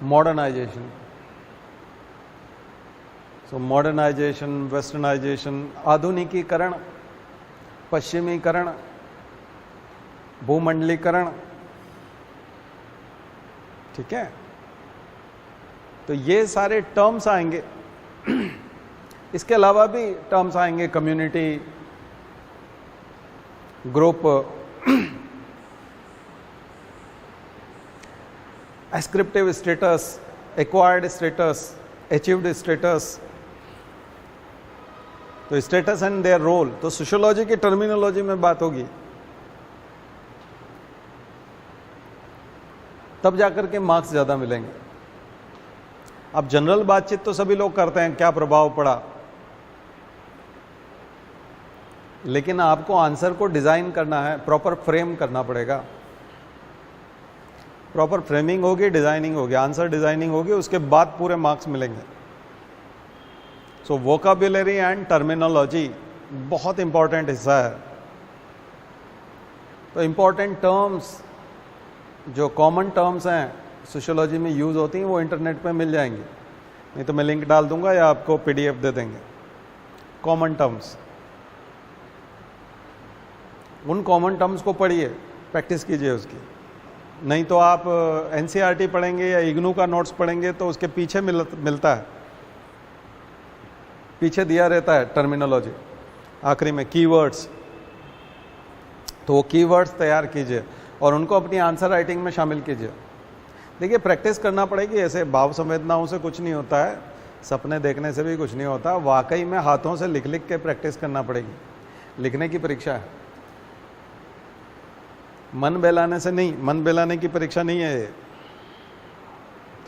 मॉडर्नाइजेशन। सो मॉडर्नाइजेशन, वेस्टर्नाइजेशन, आधुनिकीकरण, पश्चिमीकरण, भूमंडलीकरण, ठीक है। तो ये सारे टर्म्स आएंगे। इसके अलावा भी टर्म्स आएंगे, community, group, ascriptive status, acquired status, achieved status. तो स्टेटस एंड देयर रोल, तो सोशियोलॉजी की टर्मिनोलॉजी में बात होगी, तब जाकर के मार्क्स ज्यादा मिलेंगे। अब जनरल बातचीत तो सभी लोग करते हैं, क्या प्रभाव पड़ा, लेकिन आपको आंसर को डिजाइन करना है, प्रॉपर फ्रेम करना पड़ेगा। प्रॉपर फ्रेमिंग होगी, डिजाइनिंग होगी, आंसर डिजाइनिंग होगी, उसके बाद पूरे मार्क्स मिलेंगे। सो वोकाबुलरी एंड टर्मिनोलॉजी बहुत इंपॉर्टेंट हिस्सा है। तो इंपॉर्टेंट टर्म्स, जो कॉमन टर्म्स हैं सोशियोलॉजी में यूज होती हैं, वो इंटरनेट पे मिल जाएंगी, नहीं तो मैं लिंक डाल दूंगा या आपको पीडीएफ दे देंगे। कॉमन टर्म्स, उन कॉमन टर्म्स को पढ़िए, प्रैक्टिस कीजिए उसकी। नहीं तो आप एनसीईआरटी पढ़ेंगे या इग्नू का नोट्स पढ़ेंगे तो उसके पीछे मिलता है, पीछे दिया रहता है टर्मिनोलॉजी, आखिरी में कीवर्ड्स। तो वो कीवर्ड्स तैयार कीजिए और उनको अपनी आंसर राइटिंग में शामिल कीजिए। देखिए, प्रैक्टिस करना पड़ेगी, ऐसे भाव संवेदनाओं से कुछ नहीं होता है, सपने देखने से भी कुछ नहीं होता, वाकई में हाथों से लिख लिख के प्रैक्टिस करना पड़ेगी। लिखने की परीक्षा है, मन बहलाने से नहीं, मन बहलाने की परीक्षा नहीं है ये,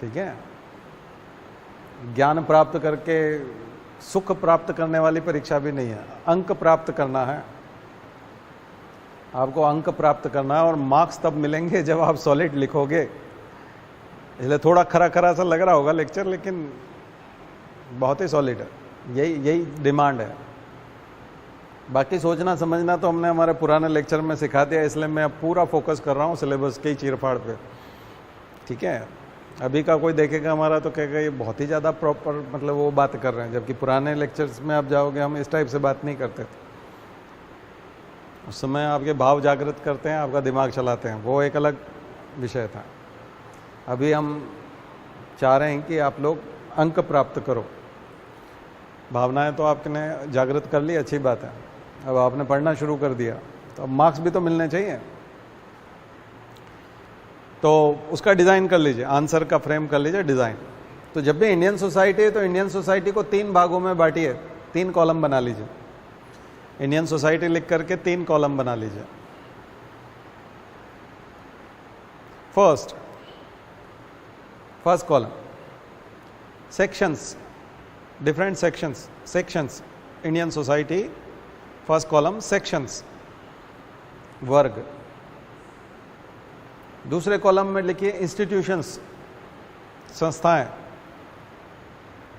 ठीक है। ज्ञान प्राप्त करके सुख प्राप्त करने वाली परीक्षा भी नहीं है, अंक प्राप्त करना है, आपको अंक प्राप्त करना है। और मार्क्स तब मिलेंगे जब आप सॉलिड लिखोगे। इसलिए थोड़ा खरा खरा सा लग रहा होगा लेक्चर, लेकिन बहुत ही सॉलिड है, यही डिमांड है। बाकी सोचना समझना तो हमने हमारे पुराने लेक्चर में सिखा दिया, इसलिए मैं अब पूरा फोकस कर रहा हूँ सिलेबस के ही चीरफाड़ पे। ठीक है। अभी का कोई देखेगा हमारा तो कहेगा ये बहुत ही ज़्यादा प्रॉपर मतलब वो बात कर रहे हैं, जबकि पुराने लेक्चर्स में आप जाओगे हम इस टाइप से बात नहीं करते थे। उस समय आपके भाव जागृत करते हैं, आपका दिमाग चलाते हैं, वो एक अलग विषय था। अभी हम चाह रहे हैं कि आप लोग अंक प्राप्त करो। भावनाएं तो आपने जागृत कर ली, अच्छी बात है। अब आपने पढ़ना शुरू कर दिया तो अब मार्क्स भी तो मिलने चाहिए। तो उसका डिज़ाइन कर लीजिए, आंसर का फ्रेम कर लीजिए डिज़ाइन। तो जब भी इंडियन सोसाइटी है तो इंडियन सोसाइटी को 3 भागों में बांटिए, 3 कॉलम बना लीजिए। इंडियन सोसाइटी लिख करके 3 कॉलम बना लीजिए। First column sections, different sections Indian society. First column sections, वर्ग। दूसरे कॉलम में लिखिए इंस्टीट्यूशंस, संस्थाएं,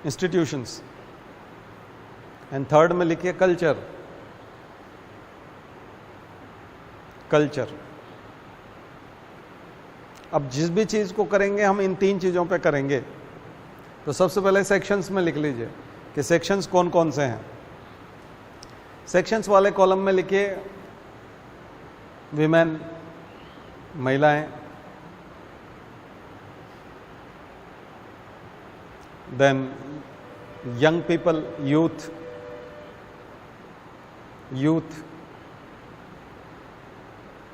इंस्टीट्यूशंस। एंड थर्ड में लिखिए कल्चर। अब जिस भी चीज को करेंगे हम इन 3 चीजों पे करेंगे। तो सबसे पहले सेक्शंस में लिख लीजिए कि सेक्शंस कौन कौन से हैं। सेक्शंस वाले कॉलम में लिखिए विमेन, महिलाएं, then young people, youth,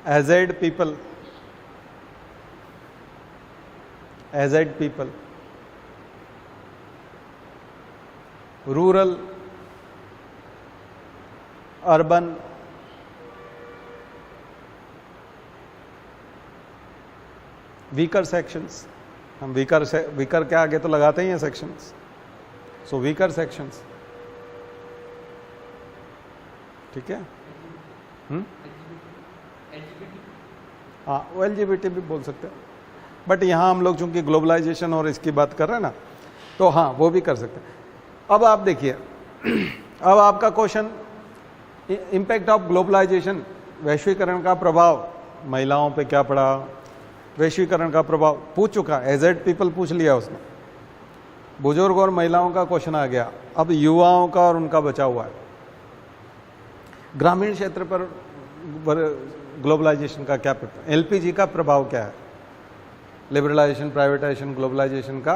aged people, rural, urban, weaker sections. हम वीकर के आगे तो लगाते ही हैं सेक्शंस, सो वीकर सेक्शंस। ठीक है। हाँ, वो LGBT भी बोल सकते हैं, बट यहाँ हम लोग चूंकि ग्लोबलाइजेशन और इसकी बात कर रहे हैं ना, तो हाँ वो भी कर सकते हैं। अब आप देखिए, अब आपका क्वेश्चन इम्पैक्ट ऑफ ग्लोबलाइजेशन, वैश्वीकरण का प्रभाव महिलाओं पे क्या पड़ा, वैश्वीकरण का प्रभाव पूछ चुका। एजेड पीपल पूछ लिया उसने, बुजुर्ग और महिलाओं का क्वेश्चन आ गया। अब युवाओं का और उनका बचा हुआ है। ग्रामीण क्षेत्र पर ग्लोबलाइजेशन का क्या प्रभाव, LPG का प्रभाव क्या है, लिबरलाइजेशन, प्राइवेटाइजेशन, ग्लोबलाइजेशन का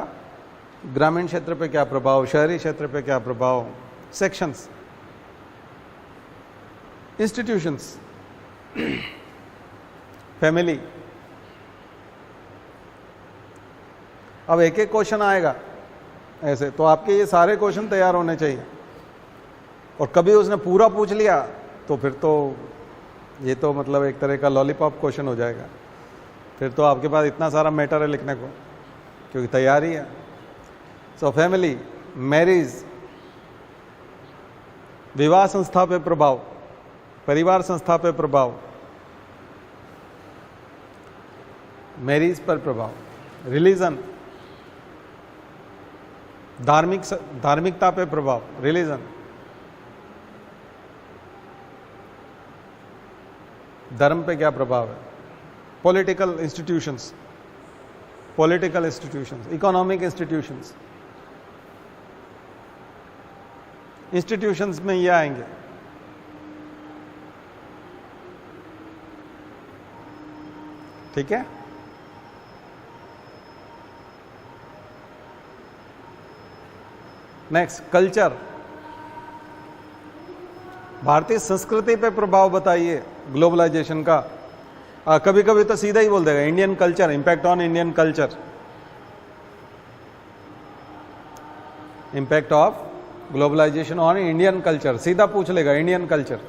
ग्रामीण क्षेत्र पे क्या प्रभाव, शहरी क्षेत्र पे क्या प्रभाव। Sections, institutions, family. अब एक एक क्वेश्चन आएगा ऐसे, तो आपके ये सारे क्वेश्चन तैयार होने चाहिए। और कभी उसने पूरा पूछ लिया तो फिर तो ये तो मतलब एक तरह का लॉलीपॉप क्वेश्चन हो जाएगा। फिर तो आपके पास इतना सारा मैटर है लिखने को, क्योंकि तैयारी है। सो फैमिली, मैरिज, विवाह संस्था पे प्रभाव, परिवार संस्था पे प्रभाव, मैरिज पर प्रभाव, रिलीजन, धार्मिकता पे प्रभाव, रिलीजन, धर्म पे क्या प्रभाव है, पॉलिटिकल इंस्टीट्यूशंस, इकोनॉमिक इंस्टीट्यूशंस में ये आएंगे। ठीक है। नेक्स्ट, कल्चर, भारतीय संस्कृति पे प्रभाव बताइए ग्लोबलाइजेशन का। कभी कभी तो सीधा ही बोल देगा Indian culture, impact on Indian culture, impact of globalisation on Indian culture, सीधा पूछ लेगा इंडियन कल्चर,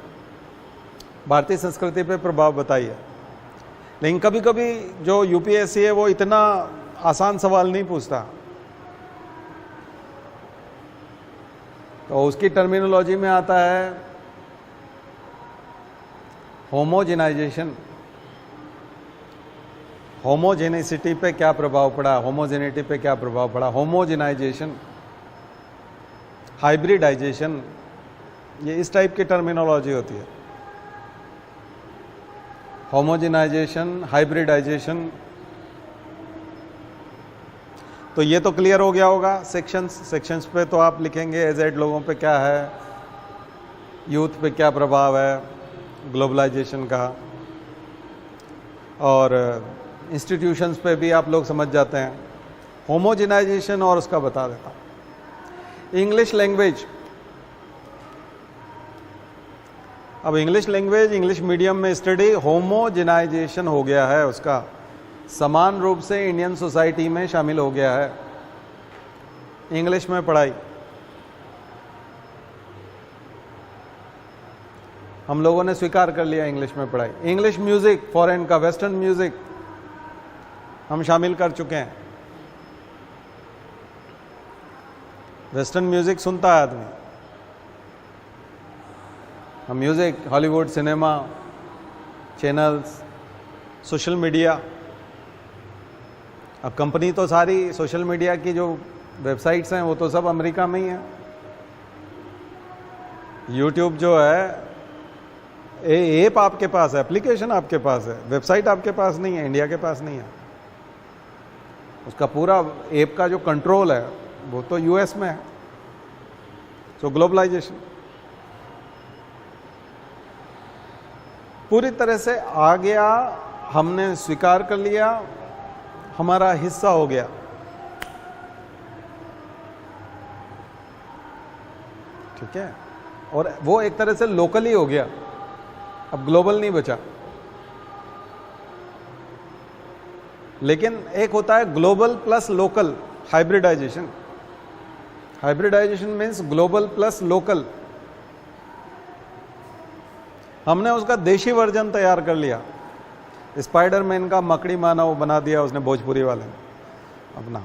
भारतीय संस्कृति पे प्रभाव बताइए। लेकिन कभी कभी जो UPSC है वो इतना आसान सवाल नहीं पूछता, तो उसकी टर्मिनोलॉजी में आता है होमोजेनाइजेशन, होमोजेनिसिटी पे क्या प्रभाव पड़ा, होमोजेनिटी पे क्या प्रभाव पड़ा, होमोजेनाइजेशन, हाइब्रिडाइजेशन, ये इस टाइप की टर्मिनोलॉजी होती है। होमोजेनाइजेशन, हाइब्रिडाइजेशन, तो ये तो क्लियर हो गया होगा। सेक्शंस पे तो आप लिखेंगे एजेड लोगों पे क्या है, यूथ पे क्या प्रभाव है ग्लोबलाइजेशन का, और इंस्टीट्यूशंस पे भी आप लोग समझ जाते हैं। होमोजेनाइजेशन और उसका बता देता हूँ। इंग्लिश लैंग्वेज, अब इंग्लिश लैंग्वेज इंग्लिश मीडियम में स्टडी होमोजेनाइजेशन हो गया है, उसका समान रूप से इंडियन सोसाइटी में शामिल हो गया है। इंग्लिश में पढ़ाई, हम लोगों ने स्वीकार कर लिया इंग्लिश में पढ़ाई। इंग्लिश म्यूजिक, फॉरेन का वेस्टर्न म्यूजिक हम शामिल कर चुके हैं। वेस्टर्न म्यूजिक सुनता है आदमी, हम music, Hollywood, cinema, channels, social media. अब कंपनी तो सारी सोशल मीडिया की जो वेबसाइट्स हैं वो तो सब अमेरिका में ही है। यूट्यूब जो है ऐप आपके पास है, एप्लीकेशन आपके पास है, वेबसाइट आपके पास नहीं है, इंडिया के पास नहीं है। उसका पूरा ऐप का जो कंट्रोल है वो तो यूएस में है। सो ग्लोबलाइजेशन पूरी तरह से आ गया, हमने स्वीकार कर लिया, हमारा हिस्सा हो गया। ठीक है, और वो एक तरह से लोकली हो गया, अब ग्लोबल नहीं बचा। लेकिन एक होता है global plus local, hybridisation. Hybridisation means global plus local. हमने उसका देशी वर्जन तैयार कर लिया। स्पाइडरमैन का मकड़ी मानव बना दिया उसने, भोजपुरी वाले ने अपना,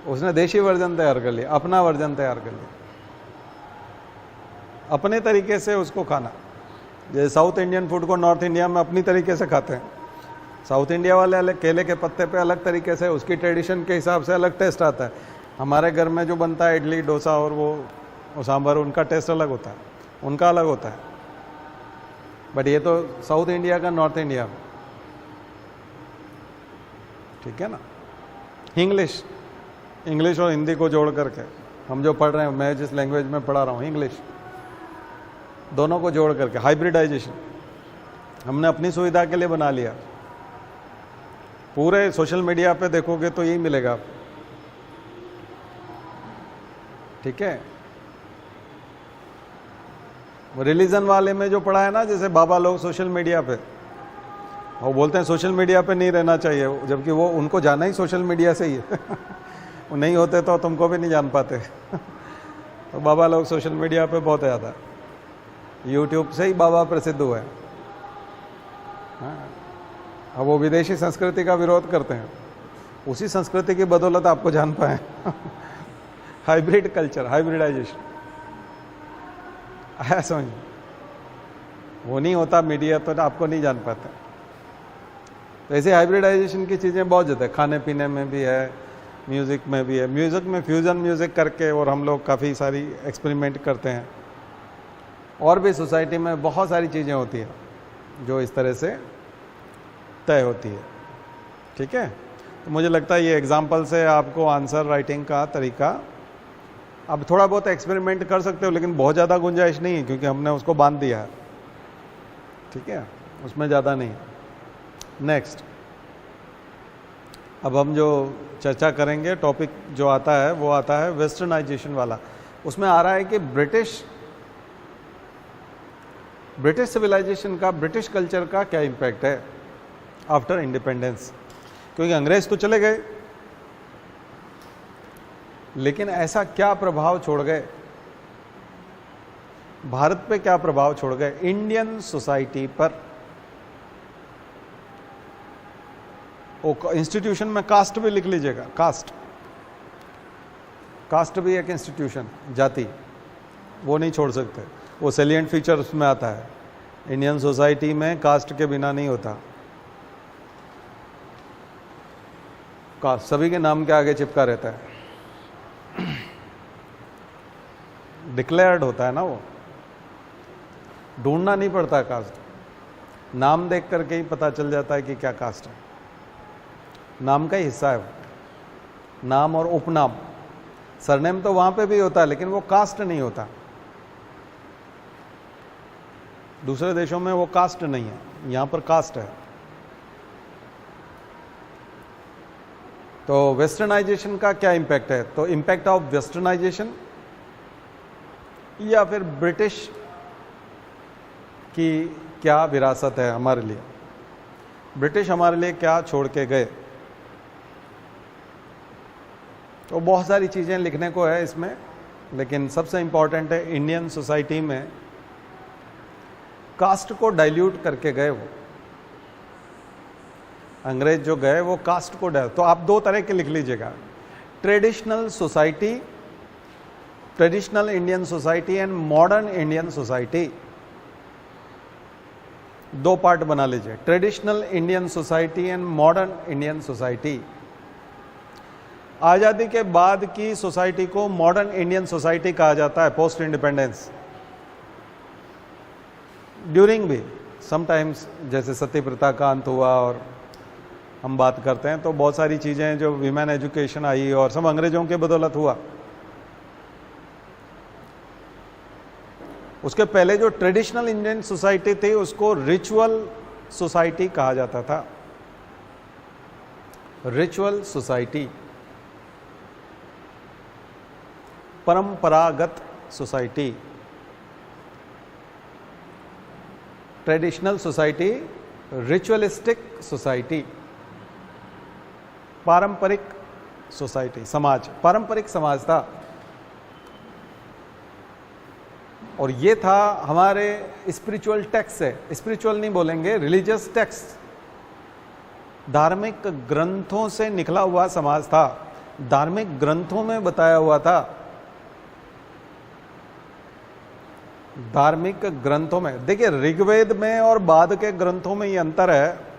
उसने देशी वर्जन तैयार कर लिया, अपना वर्जन तैयार कर लिया, अपने तरीके से उसको खाना। जैसे साउथ इंडियन फूड को नॉर्थ इंडिया में अपनी तरीके से खाते हैं। साउथ इंडिया वाले अलग केले के पत्ते पे अलग तरीके से, उसकी ट्रेडिशन के हिसाब से अलग टेस्ट आता है। हमारे घर में जो बनता है इडली डोसा और वो सांभर, उनका टेस्ट अलग होता है, उनका अलग होता है। बट ये तो साउथ इंडिया का नॉर्थ इंडिया में, ठीक है ना। इंग्लिश, इंग्लिश और हिंदी को जोड़ करके हम जो पढ़ रहे हैं, मैं जिस लैंग्वेज में पढ़ा रहा हूँ इंग्लिश, दोनों को जोड़ करके हाइब्रिडाइजेशन हमने अपनी सुविधा के लिए बना लिया। पूरे सोशल मीडिया पे देखोगे तो यही मिलेगा आपको, ठीक है। रिलीजन वाले में जो पढ़ा है ना, जैसे बाबा लोग सोशल मीडिया पे, वो बोलते हैं सोशल मीडिया पे नहीं रहना चाहिए, जबकि वो उनको जाना ही सोशल मीडिया से ही है वो नहीं होते तो तुमको भी नहीं जान पाते तो बाबा लोग सोशल मीडिया पे बहुत ज़्यादा, यूट्यूब से ही बाबा प्रसिद्ध हुए हैं। अब वो विदेशी संस्कृति का विरोध करते हैं, उसी संस्कृति की बदौलत आपको जान पाए हाइब्रिड कल्चर, हाइब्रिडाइजेशन है, समझ। वो नहीं होता मीडिया तो आपको नहीं जान पाते। तो ऐसे हाइब्रिडाइजेशन की चीज़ें बहुत ज़्यादा है, खाने पीने में भी है, म्यूज़िक में भी है। म्यूज़िक में फ्यूज़न म्यूज़िक करके और हम लोग काफ़ी सारी एक्सपेरिमेंट करते हैं। और भी सोसाइटी में बहुत सारी चीज़ें होती हैं जो इस तरह से तय होती है, ठीक है। तो मुझे लगता है ये एग्जाम्पल से आपको आंसर राइटिंग का तरीका, अब थोड़ा बहुत एक्सपेरिमेंट कर सकते हो, लेकिन बहुत ज़्यादा गुंजाइश नहीं है क्योंकि हमने उसको बांध दिया है, ठीक है, उसमें ज़्यादा नहीं। नेक्स्ट, अब हम जो चर्चा करेंगे, टॉपिक जो आता है वो आता है वेस्टर्नाइजेशन वाला। उसमें आ रहा है कि ब्रिटिश सिविलाइजेशन का, ब्रिटिश कल्चर का क्या इम्पैक्ट है आफ्टर इंडिपेंडेंस, क्योंकि अंग्रेज तो चले गए, लेकिन ऐसा क्या प्रभाव छोड़ गए भारत पे, क्या प्रभाव छोड़ गए इंडियन सोसाइटी पर। इंस्टीट्यूशन में कास्ट भी लिख लीजिएगा, कास्ट भी एक इंस्टीट्यूशन, जाति, वो नहीं छोड़ सकते, वो सैलिएंट फीचर उसमें आता है। इंडियन सोसाइटी में कास्ट के बिना नहीं होता, कास्ट सभी के नाम के आगे चिपका रहता है, डिक्लेयर्ड होता है ना, वो ढूंढना नहीं पड़ता कास्ट, नाम देख करके ही पता चल जाता है कि क्या कास्ट है। नाम का ही हिस्सा है वो, नाम और उपनाम। सरनेम तो वहां पे भी होता है लेकिन वो कास्ट नहीं होता। दूसरे देशों में वो कास्ट नहीं है, यहां पर कास्ट है। तो वेस्टर्नाइजेशन का क्या इंपैक्ट है? तो इंपैक्ट ऑफ वेस्टर्नाइजेशन या फिर ब्रिटिश की क्या विरासत है हमारे लिए, ब्रिटिश हमारे लिए क्या छोड़ के गए। तो बहुत सारी चीजें लिखने को है इसमें, लेकिन सबसे इंपॉर्टेंट है इंडियन सोसाइटी में कास्ट को डाइल्यूट करके गए वो अंग्रेज जो गए, वो कास्ट को डाल। तो आप दो तरह के लिख लीजिएगा, traditional society, traditional Indian society and modern Indian society, दो पार्ट बना लीजिए, traditional Indian society and modern Indian society. आजादी के बाद की सोसाइटी को मॉडर्न इंडियन सोसाइटी कहा जाता है, पोस्ट इंडिपेंडेंस। ड्यूरिंग भी समटाइम्स जैसे सती प्रथा का अंत हुआ और हम बात करते हैं तो बहुत सारी चीजें जो विमेन एजुकेशन आई और सब अंग्रेजों के बदौलत हुआ। उसके पहले जो ट्रेडिशनल इंडियन सोसाइटी थी उसको रिचुअल सोसाइटी कहा जाता था, रिचुअल सोसाइटी, परंपरागत society. Traditional society, ritualistic society, पारंपरिक सोसाइटी, समाज, पारंपरिक समाज था। और ये था हमारे स्पिरिचुअल टेक्स्ट है, स्पिरिचुअल नहीं बोलेंगे, रिलीजियस टेक्स्ट, धार्मिक ग्रंथों से निकला हुआ समाज था, धार्मिक ग्रंथों में बताया हुआ था, धार्मिक ग्रंथों में। देखिए ऋग्वेद में और बाद के ग्रंथों में ये अंतर है।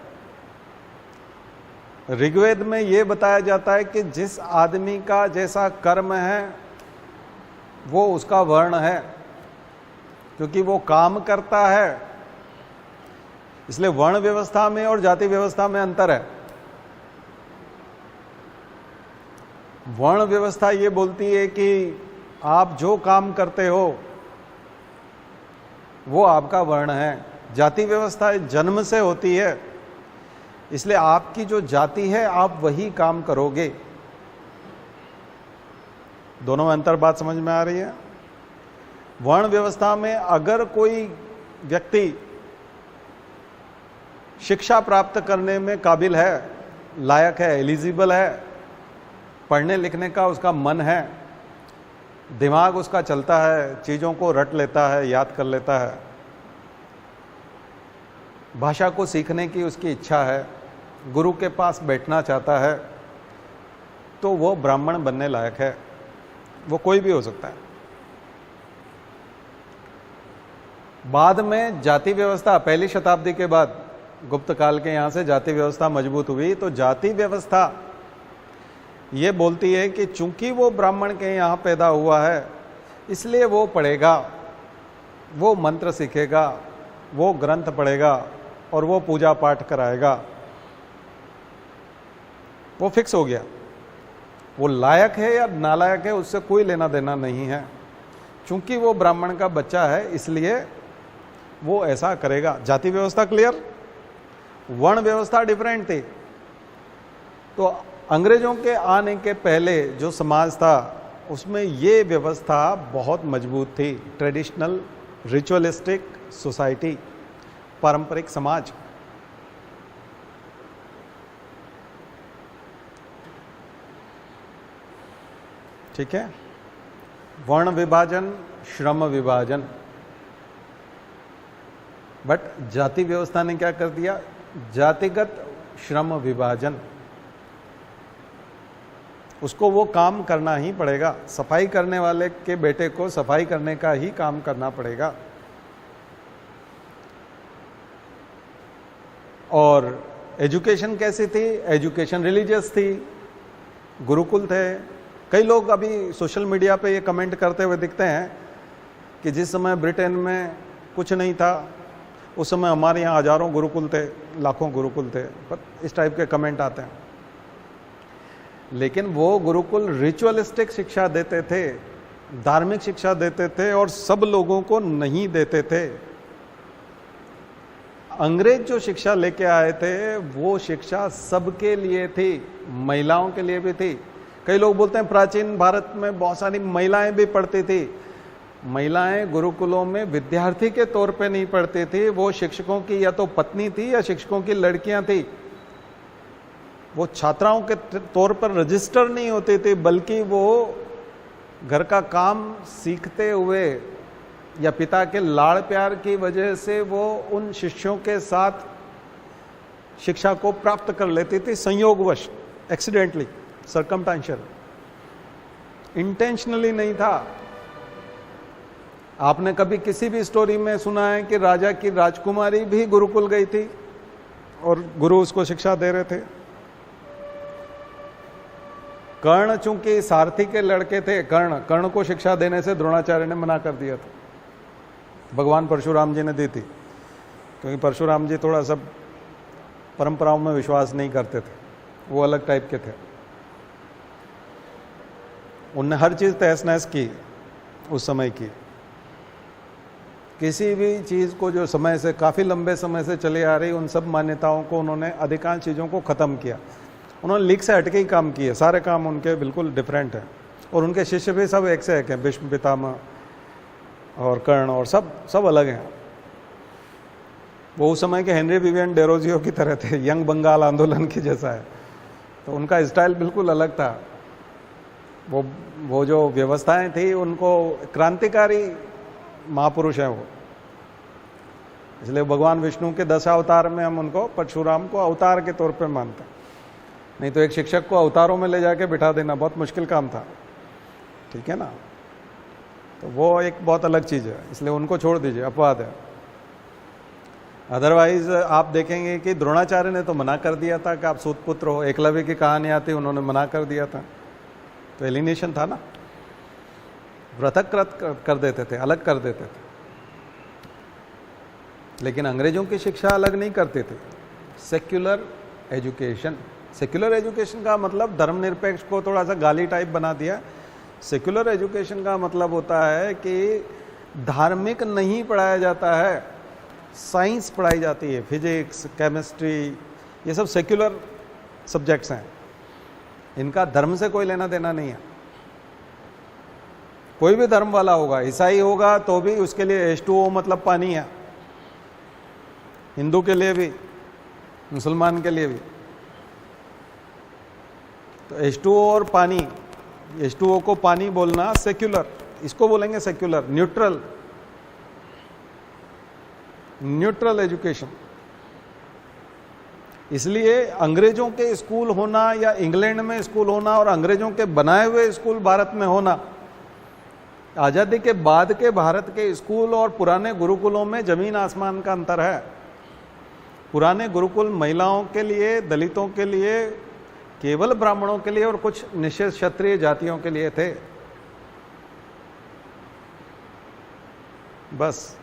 ऋग्वेद में ये बताया जाता है कि जिस आदमी का जैसा कर्म है वो उसका वर्ण है, क्योंकि वो काम करता है, इसलिए वर्ण व्यवस्था में और जाति व्यवस्था में अंतर है। वर्ण व्यवस्था ये बोलती है कि आप जो काम करते हो वो आपका वर्ण है। जाति व्यवस्था जन्म से होती है, इसलिए आपकी जो जाति है आप वही काम करोगे। दोनों में अंतर बात समझ में आ रही है? वर्ण व्यवस्था में अगर कोई व्यक्ति शिक्षा प्राप्त करने में काबिल है, लायक है, एलिजिबल है, पढ़ने लिखने का उसका मन है, दिमाग उसका चलता है, चीजों को रट लेता है, याद कर लेता है, भाषा को सीखने की उसकी इच्छा है, गुरु के पास बैठना चाहता है, तो वो ब्राह्मण बनने लायक है। वो कोई भी हो सकता है। बाद में जाति व्यवस्था, पहली शताब्दी के बाद, गुप्त काल के यहां से जाति व्यवस्था मजबूत हुई। तो जाति व्यवस्था ये बोलती है कि चूंकि वो ब्राह्मण के यहां पैदा हुआ है, इसलिए वो पढ़ेगा, वो मंत्र सीखेगा, वो ग्रंथ पढ़ेगा और वो पूजा पाठ कराएगा। वो फिक्स हो गया। वो लायक है या नालायक है उससे कोई लेना देना नहीं है। चूंकि वो ब्राह्मण का बच्चा है इसलिए वो ऐसा करेगा। जाति व्यवस्था क्लियर, वर्ण व्यवस्था डिफरेंट थी। तो अंग्रेजों के आने के पहले जो समाज था उसमें ये व्यवस्था बहुत मजबूत थी। ट्रेडिशनल रिचुअलिस्टिक सोसाइटी, पारंपरिक समाज। ठीक है। वर्ण विभाजन, श्रम विभाजन। बट जाति व्यवस्था ने क्या कर दिया? जातिगत श्रम विभाजन। उसको वो काम करना ही पड़ेगा। सफाई करने वाले के बेटे को सफाई करने का ही काम करना पड़ेगा। और एजुकेशन कैसी थी? एजुकेशन रिलीजियस थी, गुरुकुल थे। कई लोग अभी सोशल मीडिया पे ये कमेंट करते हुए दिखते हैं कि जिस समय ब्रिटेन में कुछ नहीं था उस समय हमारे यहाँ हजारों गुरुकुल थे, लाखों गुरुकुल थे, पर इस टाइप के कमेंट आते हैं। लेकिन वो गुरुकुल रिचुअलिस्टिक शिक्षा देते थे, धार्मिक शिक्षा देते थे और सब लोगों को नहीं देते थे। अंग्रेज जो शिक्षा लेके आए थे वो शिक्षा सबके लिए थी, महिलाओं के लिए भी थी। कई लोग बोलते हैं प्राचीन भारत में बहुत सारी महिलाएं भी पढ़ती थी। महिलाएं गुरुकुलों में विद्यार्थी के तौर पे नहीं पढ़ती थी, वो शिक्षकों की या तो पत्नी थी या शिक्षकों की लड़कियां थी। वो छात्राओं के तौर पर रजिस्टर नहीं होती थी, बल्कि वो घर का काम सीखते हुए या पिता के लाड़ प्यार की वजह से वो उन शिष्यों के साथ शिक्षा को प्राप्त कर लेती थी, संयोगवश, एक्सीडेंटली, सर्कमस्टेंशियल, इंटेंशनली नहीं था। आपने कभी किसी भी स्टोरी में सुना है कि राजा की राजकुमारी भी गुरुकुल गई थी और गुरु उसको शिक्षा दे रहे थे? कर्ण चूंकि सारथी के लड़के थे, कर्ण को शिक्षा देने से द्रोणाचार्य ने मना कर दिया था। भगवान परशुराम जी ने दी थी, क्योंकि परशुराम जी थोड़ा सब परंपराओं में विश्वास नहीं करते थे, वो अलग टाइप के थे। उनने हर चीज तहस नहस की उस समय की। किसी भी चीज को जो समय से, काफी लंबे समय से चले आ रही, उन सब मान्यताओं को उन्होंने, अधिकांश चीजों को खत्म किया। उन्होंने लीक से हटके ही काम किए, सारे काम उनके बिल्कुल डिफरेंट हैं। और उनके शिष्य भी सब एक से एक हैं, भीष्म पितामह और कर्ण और सब अलग हैं। वो उस समय के हेनरी विवियन डेरोजियो की तरह थे, यंग बंगाल आंदोलन की जैसा है। तो उनका स्टाइल बिल्कुल अलग था। वो जो व्यवस्थाएं थी, उनको क्रांतिकारी महापुरुष हैं वो। इसलिए भगवान विष्णु के 10 अवतार में हम उनको, परशुराम को अवतार के तौर पे मानते हैं। नहीं तो एक शिक्षक को अवतारों में ले जाके बिठा देना बहुत मुश्किल काम था, ठीक है ना। तो वो एक बहुत अलग चीज है, इसलिए उनको छोड़ दीजिए, अपवाद है। अदरवाइज आप देखेंगे कि द्रोणाचार्य ने तो मना कर दिया था कि आप सूत पुत्र हो। एकलव्य की कहानी आती, उन्होंने मना कर दिया था, तो एलिनेशन था ना, पृथक कर देते थे, अलग कर देते थे। लेकिन अंग्रेजों की शिक्षा अलग नहीं करते थे। सेक्युलर एजुकेशन, सेक्युलर एजुकेशन का मतलब धर्मनिरपेक्ष को थोड़ा सा गाली टाइप बना दिया। सेक्युलर एजुकेशन का मतलब होता है कि धार्मिक नहीं पढ़ाया जाता है, साइंस पढ़ाई जाती है, फिजिक्स, केमिस्ट्री, ये सब सेक्युलर सब्जेक्ट्स हैं। इनका धर्म से कोई लेना देना नहीं है। कोई भी धर्म वाला होगा, ईसाई होगा तो भी उसके लिए H2O मतलब पानी है, हिंदू के लिए भी, मुसलमान के लिए भी। तो H2O और पानी, H2O को पानी बोलना सेक्युलर, इसको बोलेंगे सेक्युलर, न्यूट्रल एजुकेशन। इसलिए अंग्रेजों के स्कूल होना या इंग्लैंड में स्कूल होना और अंग्रेजों के बनाए हुए स्कूल भारत में होना, आजादी के बाद के भारत के स्कूल और पुराने गुरुकुलों में जमीन आसमान का अंतर है। पुराने गुरुकुल महिलाओं के लिए, दलितों के लिए, केवल ब्राह्मणों के लिए और कुछ निश्चित क्षत्रिय जातियों के लिए थे, बस।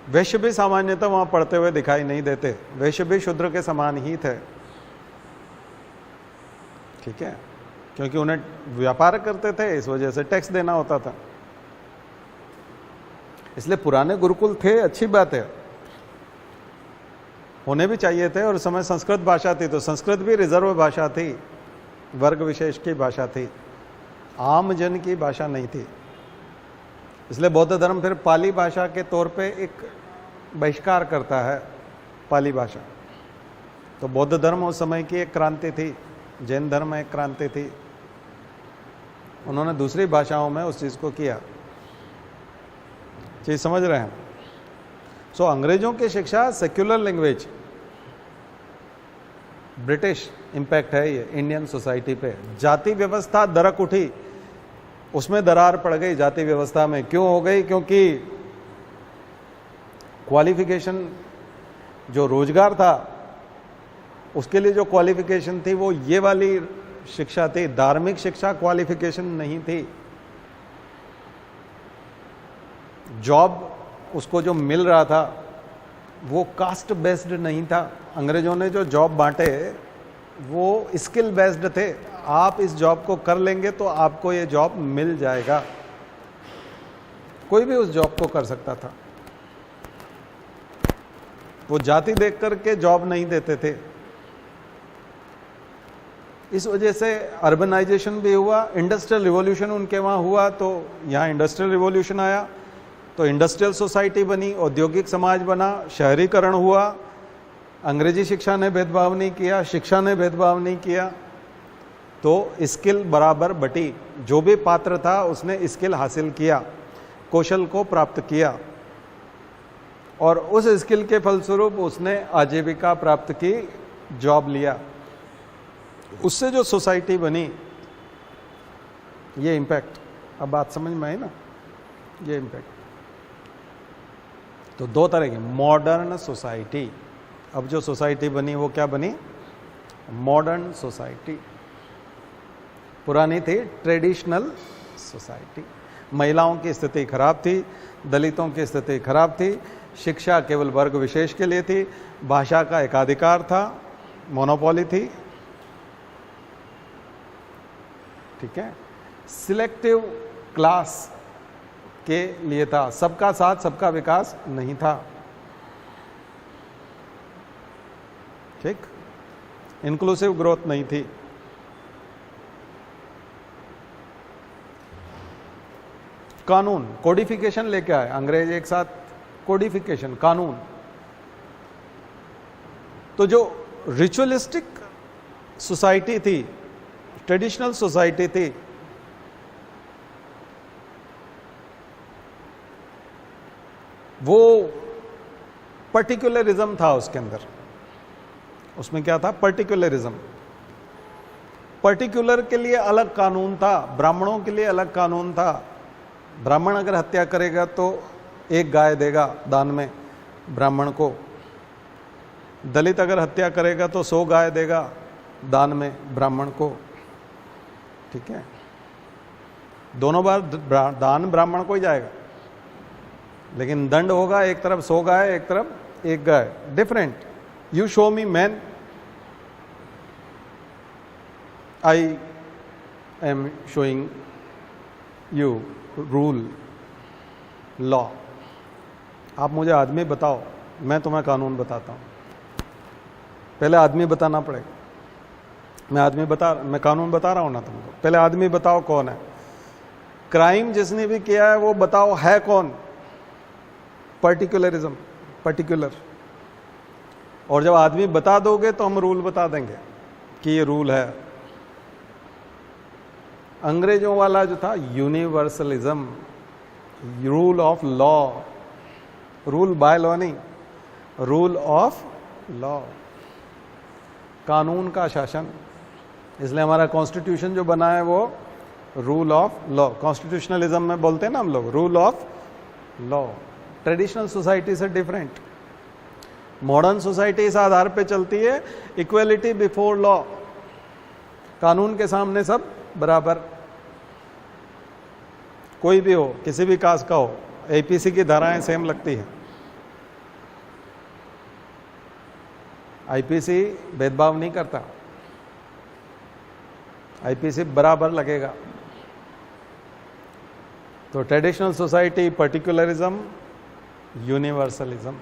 वैश्य भी सामान्यतः वहां पढ़ते हुए दिखाई नहीं देते, वैश्य भी शूद्र के समान ही थे, ठीक है, क्योंकि उन्हें व्यापार करते थे, इस वजह से टैक्स देना होता था। इसलिए पुराने गुरुकुल थे, अच्छी बात है, होने भी चाहिए थे। और उस समय संस्कृत भाषा थी, तो संस्कृत भी रिजर्व भाषा थी, वर्ग विशेष की भाषा थी, आम जन की भाषा नहीं थी। इसलिए बौद्ध धर्म फिर पाली भाषा के तौर पे एक बहिष्कार करता है, पाली भाषा। तो बौद्ध धर्म उस समय की एक क्रांति थी, जैन धर्म एक क्रांति थी, उन्होंने दूसरी भाषाओं में उस चीज को किया। चीज समझ रहे हैं? सो अंग्रेजों की शिक्षा सेक्युलर लैंग्वेज, ब्रिटिश इंपैक्ट है ये इंडियन सोसाइटी पे। जाति व्यवस्था दरक उठी, उसमें दरार पड़ गई जाति व्यवस्था में। क्यों हो गई? क्योंकि क्वालिफिकेशन, जो रोजगार था उसके लिए जो क्वालिफिकेशन थी वो ये वाली शिक्षा थी, धार्मिक शिक्षा क्वालिफिकेशन नहीं थी। जॉब उसको जो मिल रहा था वो कास्ट बेस्ड नहीं था। अंग्रेजों ने जो जॉब बांटे वो स्किल बेस्ड थे। आप इस जॉब को कर लेंगे तो आपको ये जॉब मिल जाएगा। कोई भी उस जॉब को कर सकता था। वो जाति देख करके जॉब नहीं देते थे। इस वजह से अर्बनाइजेशन भी हुआ, इंडस्ट्रियल रिवॉल्यूशन उनके वहाँ हुआ, तो यहाँ इंडस्ट्रियल रिवॉल्यूशन आया तो इंडस्ट्रियल सोसाइटी बनी, औद्योगिक समाज बना, शहरीकरण हुआ। अंग्रेजी शिक्षा ने भेदभाव नहीं किया, शिक्षा ने भेदभाव नहीं किया, तो स्किल बराबर बटी। जो भी पात्र था उसने स्किल हासिल किया, कौशल को प्राप्त किया, और उस स्किल के फलस्वरूप उसने आजीविका प्राप्त की, जॉब लिया। उससे जो सोसाइटी बनी, ये इम्पैक्ट, अब बात समझ में आई ना, ये इम्पैक्ट। तो दो तरह की मॉडर्न सोसाइटी। अब जो सोसाइटी बनी वो क्या बनी? Modern society. पुरानी थी ट्रेडिशनल सोसाइटी। महिलाओं की स्थिति खराब थी, दलितों की स्थिति खराब थी, शिक्षा केवल वर्ग विशेष के लिए थी, भाषा का एकाधिकार था, मोनोपोली थी, ठीक है, सिलेक्टिव क्लास के लिए था, सबका साथ सबका विकास नहीं था, ठीक, इंक्लूसिव ग्रोथ नहीं थी। कानून, कोडिफिकेशन लेके आए अंग्रेज, एक साथ कोडिफिकेशन, कानून। तो जो रिचुअलिस्टिक सोसाइटी थी, ट्रेडिशनल सोसाइटी थी, वो पर्टिकुलरिज्म था उसके अंदर। उसमें क्या था? पर्टिकुलरिज्म। पर्टिकुलर के लिए अलग कानून था, ब्राह्मणों के लिए अलग कानून था। ब्राह्मण अगर हत्या करेगा तो एक गाय देगा दान में ब्राह्मण को, दलित अगर हत्या करेगा तो 100 गाय देगा दान में ब्राह्मण को, ठीक है। दोनों बार दान ब्राह्मण को ही जाएगा, लेकिन दंड होगा, एक तरफ 100 गाय, एक तरफ 1 गाय, different. You show me man, I am showing you rule, law. आप मुझे आदमी बताओ, मैं तुम्हें कानून बताता हूं। पहले आदमी बताना पड़ेगा। मैं कानून बता रहा हूं ना तुमको, पहले आदमी बताओ कौन है। क्राइम जिसने भी किया है वो बताओ है कौन? पर्टिकुलरिज्म, पर्टिकुलर। और जब आदमी बता दोगे तो हम रूल बता देंगे कि ये रूल है। अंग्रेजों वाला जो था universalism, rule of law, rule by law नहीं, रूल ऑफ लॉ, कानून का शासन। इसलिए हमारा कॉन्स्टिट्यूशन जो बना है वो रूल ऑफ लॉ, कॉन्स्टिट्यूशनलिज्म में बोलते हैं ना हम लोग, rule of law. Traditional society से डिफरेंट। मॉडर्न सोसाइटी इस आधार पे चलती है, इक्वलिटी बिफोर लॉ, कानून के सामने सब बराबर, कोई भी हो, किसी भी कास्ट का हो, एपीसी की धाराएं सेम लगती है। आईपीसी भेदभाव नहीं करता, आईपीसी बराबर लगेगा। तो ट्रेडिशनल सोसाइटी, पर्टिकुलरिज्म, यूनिवर्सलिज्म।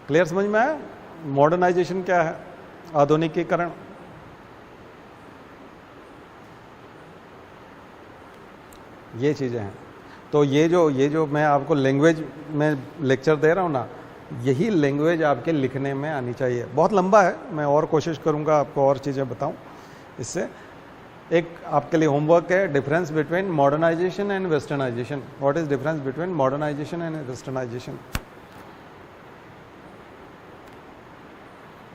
क्लियर समझ में आया? मॉडर्नाइजेशन क्या है? आधुनिकीकरण। ये चीजें हैं। तो ये जो मैं आपको लैंग्वेज में लेक्चर दे रहा हूं ना, यही लैंग्वेज आपके लिखने में आनी चाहिए। बहुत लंबा है, मैं और कोशिश करूंगा आपको और चीजें बताऊं इससे। एक आपके लिए होमवर्क है, difference between modernisation and westernisation. What is difference between modernisation and westernisation?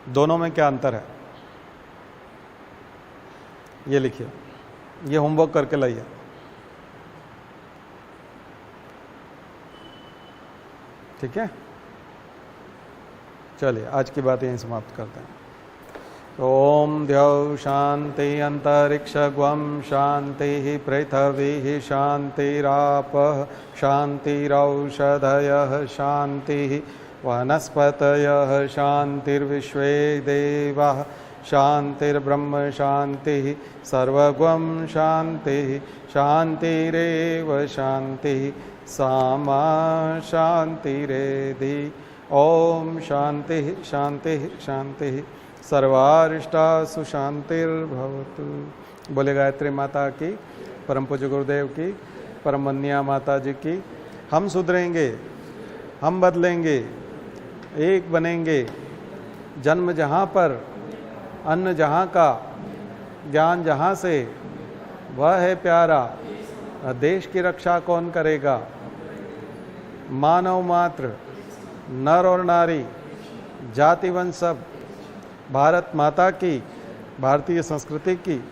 दोनों में क्या अंतर है, ये लिखिए, ये होमवर्क करके लाइए। ठीक है, चलिए आज की बात यहीं समाप्त करते हैं। ओम द्यौ शांति अंतरिक्षग्वम शांति पृथ्वी शांतिरापः शांतिरौषधयः शांति वनस्पतयः शान्तिर्विश्वे देवाः शान्तिर्ब्रह्म शान्तिः सर्वगं शान्तिः शान्तिरेव शान्तिः सामा शान्तिरेधि। ओम शान्तिः शान्तिः शान्तिः सर्वारिष्टासु शान्तिर्भवतु। बोले गायत्री माता की, परम पूज्य गुरुदेव की, परम वंदनीय माता जी की। हम सुधरेंगे, हम बदलेंगे, एक बनेंगे। जन्म जहाँ पर, अन्न जहाँ का, ज्ञान जहाँ से, वह है प्यारा। देश की रक्षा कौन करेगा? मानव मात्र, नर और नारी, जाति वंश सब, भारत माता की, भारतीय संस्कृति की